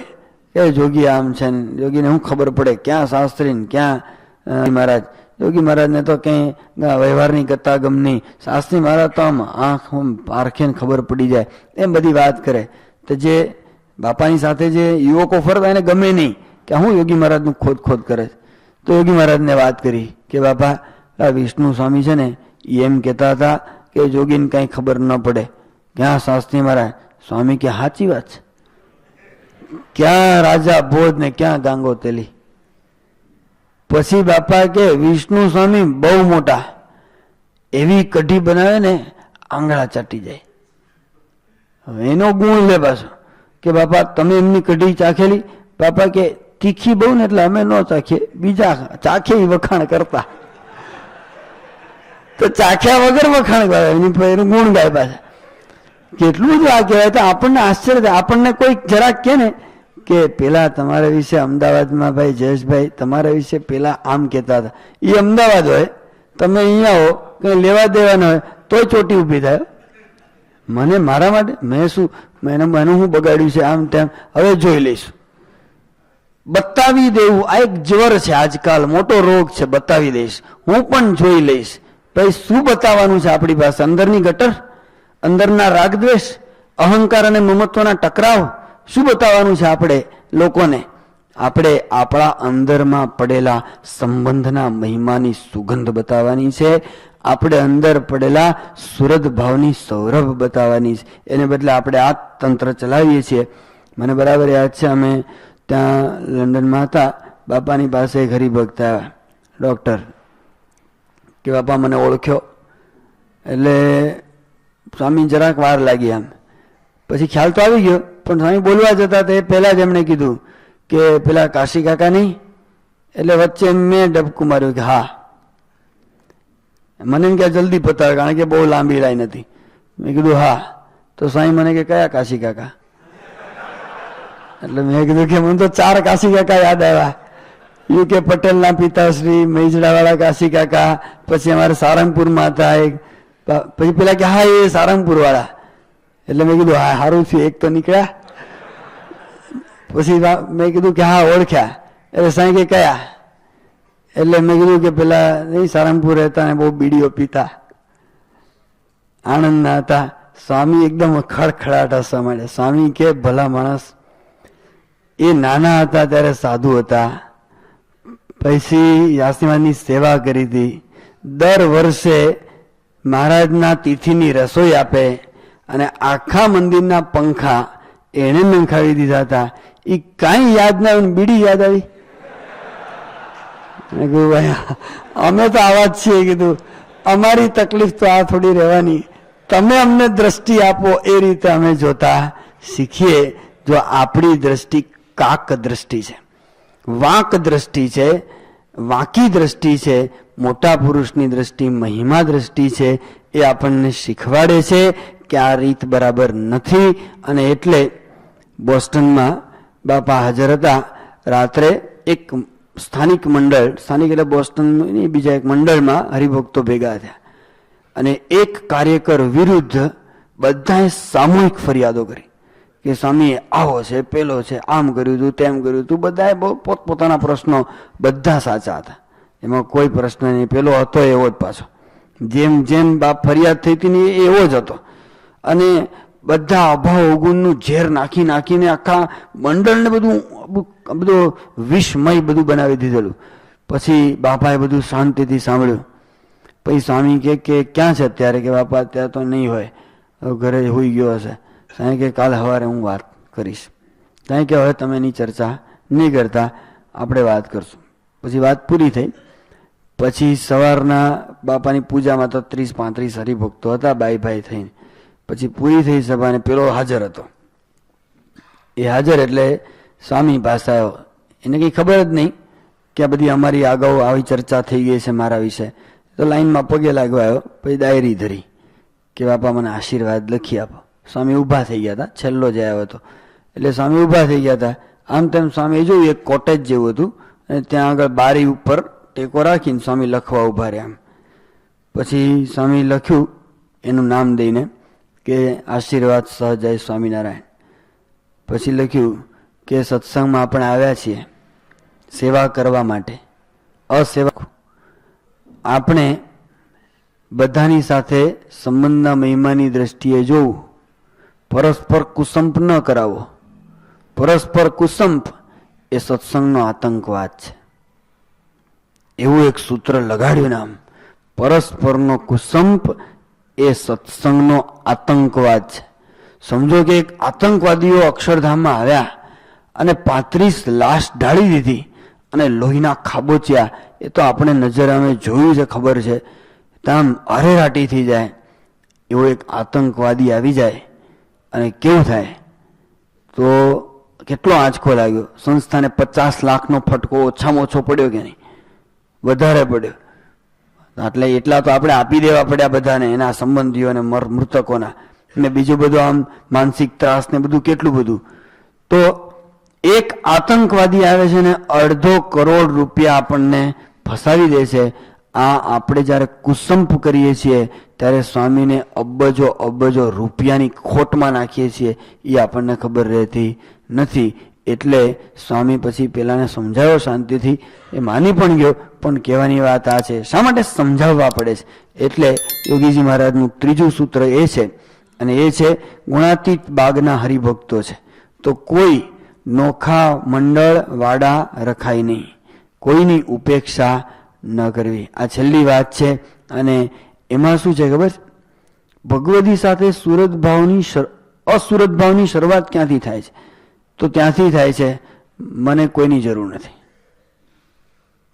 કે જોગી આમ છે ને, યોગીને શું ખબર પડે ક્યાં શાસ્ત્રી ને ક્યાં મહારાજ. યોગી મહારાજને તો કંઈ વ્યવહારની ગતા ગમની, શાસ્ત્રી મહારાજ તો આમ આંખ પારખીને ખબર પડી જાય એમ બધી વાત કરે. તો જે બાપાની સાથે જે યુવકો ફરતા એને ગમે નહીં કે હું યોગી મહારાજનું ખોદ કરે. તો યોગી મહારાજને વાત કરી કે બાપા આ વિષ્ણુ સ્વામી છે ને એ એમ કહેતા હતા કે જોગીને કાંઈ ખબર ન પડે. ક્યાં શાસ્ત્રી મહારાજ? સ્વામી કે સાચી વાત છે, ક્યાં રાજા ભોજ ને ક્યાં ગાંગો તેલી. પછી બાપા કે વિષ્ણુ સ્વામી બહુ મોટા, એવી કઢી બનાવે ને આંગળા ચાટી જાય. હવે એનો ગુણ લે પાછો કે બાપા તમે એમની કઢી ચાખેલી? બાપા કે તીખી બહુ ને એટલે અમે ન ચાખીએ, બીજા ચાખે વખાણ કરતા. તો ચાખ્યા વગર વખાણ કરે, એનું ગુણ ગાય પાછા. કેટલું બધું આ કહેવાય. તો આપણને આશ્ચર્ય થાય. આપણને કોઈક જરાક કે ને કે પેલા તમારા વિશે અમદાવાદમાં ભાઈ જયેશભાઈ તમારા વિશે પેલા આમ કહેતા હતા, એ અમદાવાદ હોય, તમે અહીંયા હો, કંઈ લેવા દેવાના હોય તોય ચોટી ઊભી થાય. મને મારા માટે મેં શું એનું હું બગાડ્યું છે આમ તેમ, હવે જોઈ લઈશું. બતાવી દેવું આ એક જ્વર છે આજકાલ, મોટો રોગ છે. બતાવી દઈશ, હું પણ જોઈ લઈશ. ભાઈ શું બતાવવાનું છે આપણી પાસે? અંદરની ગટર, અંદરના રાગદ્વેષ, અહંકાર અને મમત્વના ટકરાવ, શું બતાવવાનું છે આપણે લોકોને? આપણે આપણા અંદરમાં પડેલા સંબંધના મહિમાની સુગંધ બતાવવાની છે. આપણે અંદર પડેલા સુરદ ભાવની સૌરભ બતાવવાની છે. એને બદલે આપણે આ તંત્ર ચલાવીએ છીએ. મને બરાબર યાદ છે, અમે ત્યાં લંડનમાં હતા, બાપાની પાસે એક હરિભક્ત આવ્યા ડૉક્ટર, કે બાપા મને ઓળખ્યો. એટલે સ્વામી જરાક વાર લાગી આમ, પછી ખ્યાલ તો આવી ગયો, પણ સ્વામી બોલવા જતા તે પહેલા જ એમણે કીધું કે પેલા કાશી કાકા નહીં? એટલે વચ્ચે મેં ડબકું માર્યું કે હા. મને એમ કે જલ્દી પતાવે, કારણ કે બહુ લાંબી લાઈન હતી. મેં કીધું હા. તો સ્વામી મને કે કયા કાશી કાકા? એટલે મેં કીધું કે મને તો 4 કાશી કાકા યાદ આવ્યા. યુકે પટેલના પિતાશ્રી, મૈજડાવાળા કાશી કાકા, પછી અમારે સારંગપુરમાં હતા એક, પછી પેલા કે હા એ સારંગપુર વાળા. એટલે મેં કીધું હા સારું થયું એક તો નીકળ્યા. પછી મેં કીધું કે હા ઓળખ્યા. એટલે સાંઈ કે કયા? એટલે મેં કીધું કે પેલા નહીં સારંગપુર રહેતા ને બહુ બીડીઓ પીતા, આણંદના હતા. સ્વામી એકદમ ખડખડાટ હસવા માંડ્યા. સ્વામી કે ભલા માણસ, એ નાના હતા ત્યારે સાધુ હતા, પછી આશીર્વાદની સેવા કરી હતી, દર વર્ષે મહારાજના તિથિની રસોઈ આપે, અને આખા મંદિરના પંખા એને નંખાવી દીધા હતા. એ કાંઈ યાદ ના આવ્યું, બીડી યાદ આવી. મેં કીધું ભાઈ અમે તો આવા જ છીએ. કીધું અમારી તકલીફ તો આ થોડી રહેવાની, તમે અમને દ્રષ્ટિ આપો એ રીતે અમે જોતા શીખીએ. જો આપણી દ્રષ્ટિ કાક દ્રષ્ટિ છે, વાંક દ્રષ્ટિ છે, વાંકી દ્રષ્ટિ છે, મોટા પુરુષની દ્રષ્ટિ મહિમા દ્રષ્ટિ છે. એ આપણને શીખવાડે છે કે આ રીત બરાબર નથી. અને એટલે બોસ્ટનમાં બાપા હાજર હતા. રાત્રે એક સ્થાનિક મંડળ, સ્થાનિક એટલે બોસ્ટન બીજા એક મંડળમાં હરિભક્તો ભેગા થયા, અને એક કાર્યકર વિરુદ્ધ બધાએ સામૂહિક ફરિયાદો કરી કે સ્વામી આવો છે, પેલો છે, આમ કર્યું હતું, તેમ કર્યું હતું. બધાએ પોતપોતાના પ્રશ્નો, બધા સાચા હતા, એમાં કોઈ પ્રશ્ન નહીં. પેલો હતો એવો જ પાછો, જેમ જેમ બાપ ફરિયાદ થઈ હતી ને એવો જ હતો. અને બધા અભાવ અવગુણનું ઝેર નાખી નાખીને આખા મંડળને બધું વિષમય બધું બનાવી દીધેલું. પછી બાપાએ બધું શાંતિથી સાંભળ્યું. પછી સ્વામી કે ક્યાં છે અત્યારે? કે બાપા અત્યારે તો નહીં હોય, ઘરે હોઈ ગયો હશે. સાંઈ કે કાલે સવારે હું વાત કરીશ. સાંઈ કે હવે તમે એની ચર્ચા નહીં કરતા, આપણે વાત કરશું. પછી વાત પૂરી થઈ. પછી સવારના બાપાની પૂજામાં તો 30-35 હરિભક્તો હતા, ભાઈ થઈને. પછી પૂરી થઈ સભા, ને પેલો હાજર હતો. એ હાજર એટલે સ્વામી પાસે આવ્યો. એને કંઈ ખબર જ નહીં કે આ બધી અમારી અગાઉ આવી ચર્ચા થઈ ગઈ છે મારા વિશે. તો લાઈનમાં પગે લાગવા આવ્યો. પછી ડાયરી ધરી કે બાપા મને આશીર્વાદ લખી આપો. સ્વામી ઊભા થઈ ગયા હતા, છેલ્લો જ આવ્યો હતો. એટલે સ્વામી ઊભા થઈ ગયા હતા. આમ તેમ સ્વામી જોયું, એક કોટેજ જેવું હતું, અને ત્યાં આગળ બારી ઉપર ટેકો રાખીને સ્વામી લખવા ઊભા રહ્યા. પછી સ્વામી લખ્યું એનું નામ દઈને કે આશીર્વાદ સહજાય સ્વામિનારાયણ. પછી લખ્યું કે સત્સંગમાં આપણે આવ્યા છીએ સેવા કરવા માટે, અસેવા. આપણે બધાની સાથે સંબંધના મહિમાની દ્રષ્ટિએ જોવું, પરસ્પર કુસંપ ન કરાવો. પરસ્પર કુસંપ એ સત્સંગનો આતંકવાદ છે. એવું એક સૂત્ર લગાડ્યું નામ, પરસ્પરનો કુસંપ એ સત્સંગનો આતંકવાદ છે. સમજો કે એક આતંકવાદીઓ અક્ષરધામમાં આવ્યા અને 35 લાશ ઢાળી દીધી અને લોહીના ખાબોચિયા. એ તો આપણે નજર અમે જોયું છે, ખબર છે. આમ અરેરાટી થઈ જાય. એવો એક આતંકવાદી આવી જાય અને કેવું થાય? તો કેટલો આંચકો લાગ્યો. સંસ્થાને 50 લાખનો ફટકો ઓછામાં ઓછો પડ્યો કે નહીં? વધારે પડ્યો. એટલે એટલા તો આપણે આપી દેવા પડ્યા બધાને, એના સંબંધીઓને, મૃતકોના, ને બીજું બધું આમ માનસિક ત્રાસ ને બધું કેટલું બધું. તો એક આતંકવાદી આવે છે ને 2.5 કરોડ રૂપિયા આપણને ફસાવી દે છે. આ આપણે જ્યારે કુસંપ કરીએ છીએ ત્યારે સ્વામીને અબજો અબજો રૂપિયાની ખોટમાં નાખીએ છીએ, એ આપણને ખબર રહેતી નથી. એટલે સ્વામી પછી પેલાને સમજાવ્યો શાંતિથી, એ માની પણ ગયો. પણ કહેવાની વાત આ છે, શા માટે સમજાવવા પડે છે? એટલે યોગીજી મહારાજનું ત્રીજું સૂત્ર એ છે, અને એ છે ગુણાતીત બાગના હરિભક્તો છે તો કોઈ નોખા મંડળ વાડા રખાય નહીં, કોઈની ઉપેક્ષા ન કરવી. આ છેલ્લી વાત છે. અને એમાં શું છે ખબર? ભગવદી સાથે સુરત ભાવની અસુરત ભાવની શરૂઆત ક્યાંથી થાય છે? તો ત્યાંથી થાય છે, મને કોઈની જરૂર નથી,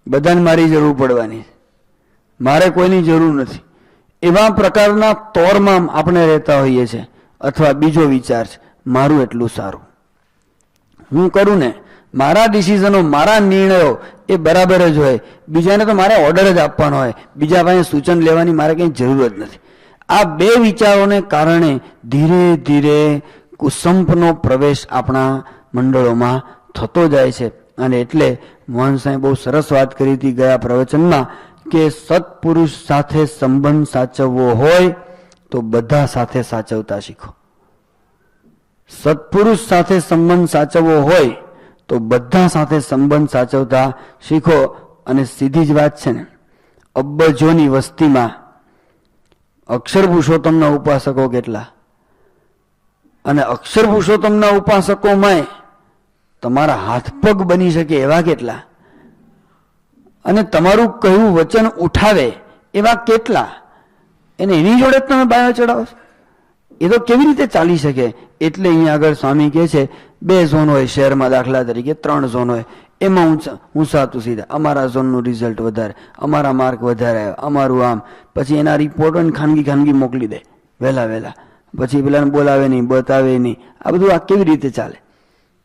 બધાને મારી જરૂર પડવાની છે, મારે કોઈની જરૂર નથી. એવા પ્રકારના તોરમાં આપણે રહેતા હોઈએ છીએ. અથવા બીજો વિચાર છે, મારું એટલું સારું, હું કરું ને, મારા ડિસિઝનો, મારા નિર્ણયો એ બરાબર જ હોય, બીજાને તો મારે ઓર્ડર જ આપવાનો હોય, બીજા પાસે સૂચન લેવાની મારે કંઈ જરૂર જ નથી. આ બે વિચારોને કારણે ધીરે ધીરે કુસંપનો પ્રવેશ આપણા મંડળોમાં થતો જાય છે. અને એટલે મોહન સાહેબ બહુ સરસ વાત કરી હતી ગયા પ્રવચનમાં કે સત્પુરુષ સાથે સંબંધ સાચવવો હોય તો બધા સાથે સાચવતા શીખો. સત્પુરુષ સાથે સંબંધ સાચવવો હોય તો બધા સાથે સંબંધ સાચવતા શીખો. અને સીધી જ વાત છે ને, અબજોની વસ્તીમાં અક્ષર પુરુષોત્તમના ઉપાસકો કેટલા, અને અક્ષર પુરુષોત્તમના ઉપાસકોમાં તમારા હાથ પગ બની શકે એવા કેટલા, અને તમારું કહ્યું વચન ઉઠાવે એવા કેટલા, એને એની જોડે તમે બાયો ચડાવો છો? એ તો કેવી રીતે ચાલી શકે? એટલે અહીંયા આગળ સ્વામી કહે છે 2 ઝોન હોય શહેરમાં, દાખલા તરીકે 3 ઝોન હોય, એમાં ઊંચાતું સીધા અમારા ઝોનનું રિઝલ્ટ વધારે, અમારા માર્ક વધારે આવ્યા, અમારું આમ. પછી એના રિપોર્ટ ખાનગી મોકલી દે વહેલા વહેલા, પછી પેલાને બોલાવે નહીં, બતાવે નહીં. આ બધું આ કેવી રીતે ચાલે?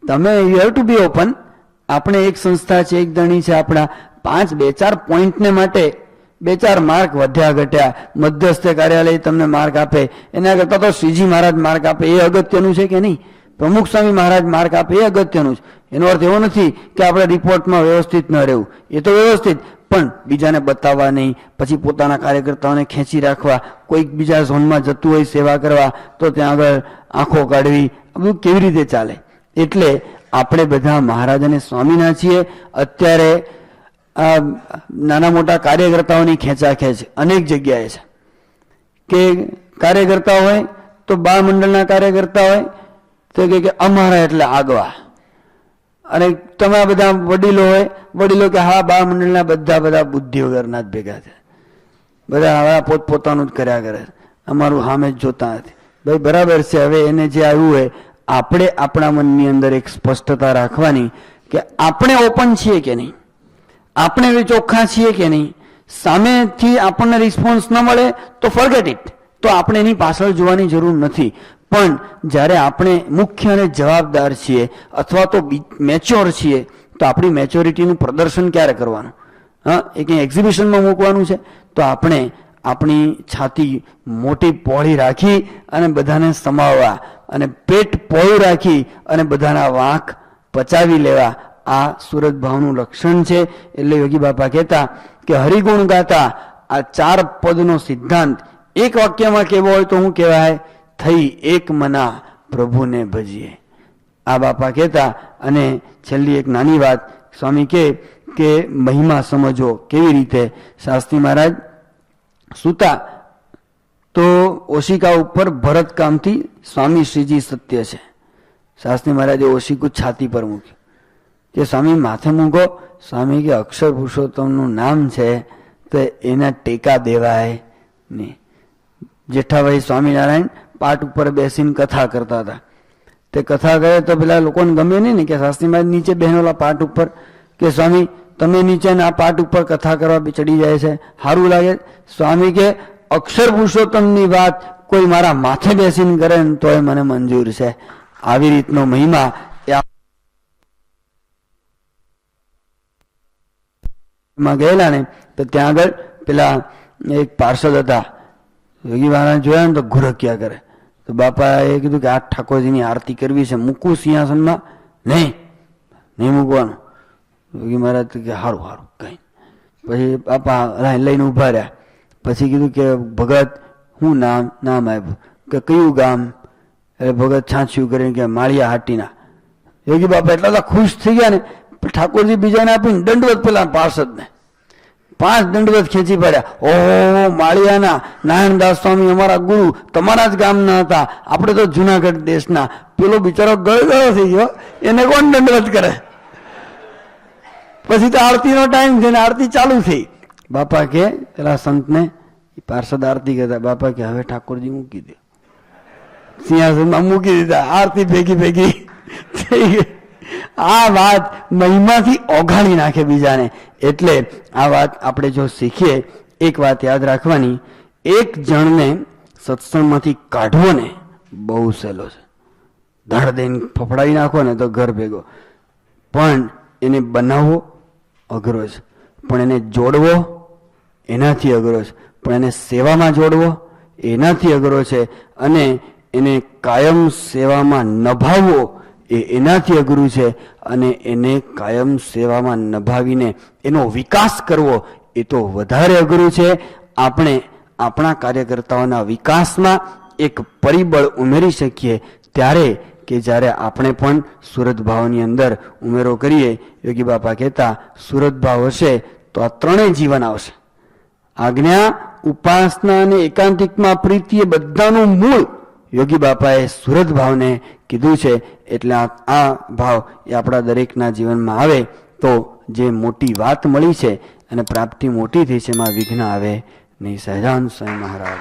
તમે you have to be open. આપણે એક સંસ્થા છે, એક ધણી છે, આપણા 2-4 પોઈન્ટને માટે 2-4 માર્ક વધ્યા ઘટ્યા, મધ્યસ્થ કાર્યાલય તમને માર્ક આપે, એના કરતા તો શ્રીજી મહારાજ માર્ક આપે એ અગત્યનું છે કે નહીં? પ્રમુખ સ્વામી મહારાજ માર્ક આપે એ અગત્યનું છે. એનો અર્થ એવો નથી કે આપણે રિપોર્ટમાં વ્યવસ્થિત ન રહેવું, એ તો વ્યવસ્થિત, પણ બીજાને બતાવવા નહીં, પછી પોતાના કાર્યકર્તાઓને ખેંચી રાખવા, કોઈક બીજા ઝોનમાં જતું હોય સેવા કરવા તો ત્યાં આગળ આંખો કાઢવી, આ બધું કેવી રીતે ચાલે? એટલે આપણે બધા મહારાજ અને સ્વામીના છીએ. અત્યારે આ નાના મોટા કાર્યકર્તાઓની ખેંચાખેંચ અનેક જગ્યાએ છે કે કાર્યકર્તા હોય તો બા મંડળના કાર્યકર્તા હોય તો કે અમારા એટલે આગવા, અને તમે બધા વડીલો હોય, વડીલો કે હા બા મંડળના બધા બુદ્ધિ વગરના જ ભેગા છે, બધા હવે પોતપોતાનું જ કર્યા કરે, અમારું સામે જ જોતા નથી. ભાઈ બરાબર છે. હવે એને જે આવ્યું હોય, આપણે આપણા મનની અંદર એક સ્પષ્ટતા રાખવાની કે આપણે ઓપન છીએ કે નહીં, આપણે ચોખ્ખા છીએ કે નહીં. સામેથી આપણને રિસ્પોન્સ ન મળે તો ફોરગેટ ઇટ, તો આપણે એની પાછળ જોવાની જરૂર નથી. પણ જ્યારે આપણે મુખ્ય અને જવાબદાર છીએ અથવા તો મેચ્યોર છીએ તો આપણી મેચ્યોરિટીનું પ્રદર્શન ક્યારે કરવાનું? હા, એ કંઈ એક્ઝિબિશનમાં મૂકવાનું છે? તો આપણે આપણી છાતી મોટી પહોળી રાખી અને બધાને સમાવવા, અને પેટ પહોળું રાખી અને બધાના વાંક પચાવી લેવા, આ સુરત ભાવનું લક્ષણ છે. એટલે યોગી બાપા કહેતા કે હરિગુણ ગાતા આ 4 પદનો સિદ્ધાંત એક વાક્યમાં કેવો હોય તો હું કહેવાય? થઈ એક મના પ્રભુને ભજીએ. આ બાપા કહેતા. અને છેલ્લી એક નાની વાત સ્વામી કે મહિમા સમજો કેવી રીતે. શાસ્ત્રી મહારાજ સૂતા તો ઓશિકા ઉપર ભરતકામથી સ્વામી શ્રીજી સત્ય છે. શાસ્ત્રી મહારાજે ઓશિકું છાતી પર મૂક્યું કે સ્વામી માથે મૂકો. સ્વામી કે અક્ષર પુરુષોત્તમનું નામ છે તો એના ટેકા દેવાય નહીં. જેઠાભાઈ સ્વામિનારાયણ પાટ ઉપર બેસીને કથા કરતા હતા. તે કથા કરે તો પેલા લોકોને ગમે નહીં ને કે શાસ્ત્રી મહારાજ નીચે બહેનોલા પાટ ઉપર, કે સ્વામી તમે નીચે આ પાટ ઉપર કથા કરવા ચડી જાય છે, સારું લાગે? સ્વામી કે અક્ષર પુરુષોત્તમની વાત કોઈ મારા માથે બેસીને કરે ને તોય મને મંજૂર છે. આવી રીતનો મહિમા માં ગયેલા ને તો ત્યાં આગળ પેલા એક પાર્ષદ હતા, યોગી મહારાજ જોયા ને તો ઘુરક્યા કરે. તો બાપાએ કીધું કે આ ઠાકોરજીની આરતી કરવી છે, મૂકું સિંહાસનમાં? નહીં મૂકવાનું. યોગી મહારાજ કે સારું કઈ. પછી બાપા લાઈન લઈને ઉભા રહ્યા. પછી કીધું કે ભગત શું નામ આપ્યું કે કયું ગામ? એટલે ભગત છાંચ્યું કરીને કે માળિયા હાટીના. યોગી બાપા એટલા બધા ખુશ થઈ ગયા ને, ઠાકોરજી બીજાને આપીને દંડવત પેલા પાર્ષદને 5 દંડવત ખેંચી પડ્યા. ઓહો, માળિયાના નારાયણદાસ સ્વામી અમારા ગુરુ તમારા જ ગામના હતા, આપણે તો જુનાગઢ દેશના. પેલો બિચારો ગળગળો થઈ ગયો, એને કોણ દંડવત કરે? પછી તો આરતીનો ટાઈમ છે ને આરતી ચાલુ થઈ. બાપા કે પેલા સંતને પાર્ષદ આરતી કરતા, બાપા કે હવે ઠાકોરજી મૂકી દે, સિંહાસનમાં મૂકી દીધા. આરતી ભેગી ભેગી થઈ ગઈ. આ વાત મહિમાથી ઓગાળી નાખે બીજાને. એટલે આ વાત આપણે જો શીખીએ, એક વાત યાદ રાખવાની, એક જણને સત્સંગમાંથી કાઢવો ને બહુ સહેલો છે. ધડ દઈને ફફડાવી નાખો ને તો ઘર ભેગો. પણ એને બનાવવો અઘરો છે, પણ એને જોડવો એનાથી અઘરો છે, પણ એને સેવામાં જોડવો એનાથી અઘરો છે, અને એને કાયમ સેવામાં નભાવવો એનાથી અઘરું છે, અને એને કાયમ સેવામાં નભાવીને એનો વિકાસ કરવો એ તો વધારે અઘરું છે. આપણે આપણા કાર્યકર્તાઓના વિકાસમાં એક પરિબળ ઉમેરી શકીએ ત્યારે કે જ્યારે આપણે પણ સુરત ભાવની અંદર ઉમેરો કરીએ. યોગી બાપા કહેતા, સુરત ભાવ હશે તો આ ત્રણેય જીવન આવશે. આજ્ઞા, ઉપાસના અને એકાંતિકમાં પ્રીતિ એ બધાનું મૂળ યોગી બાપાએ સુરત ભાવને કીધું છે. એટલે આ ભાવ એ આપણા દરેકના જીવનમાં આવે તો જે મોટી વાત મળી છે અને પ્રાપ્તિ મોટી થઈ છે એમાં વિઘ્ન આવે નહીં. સહજાનંદ સ્વામી મહારાજ.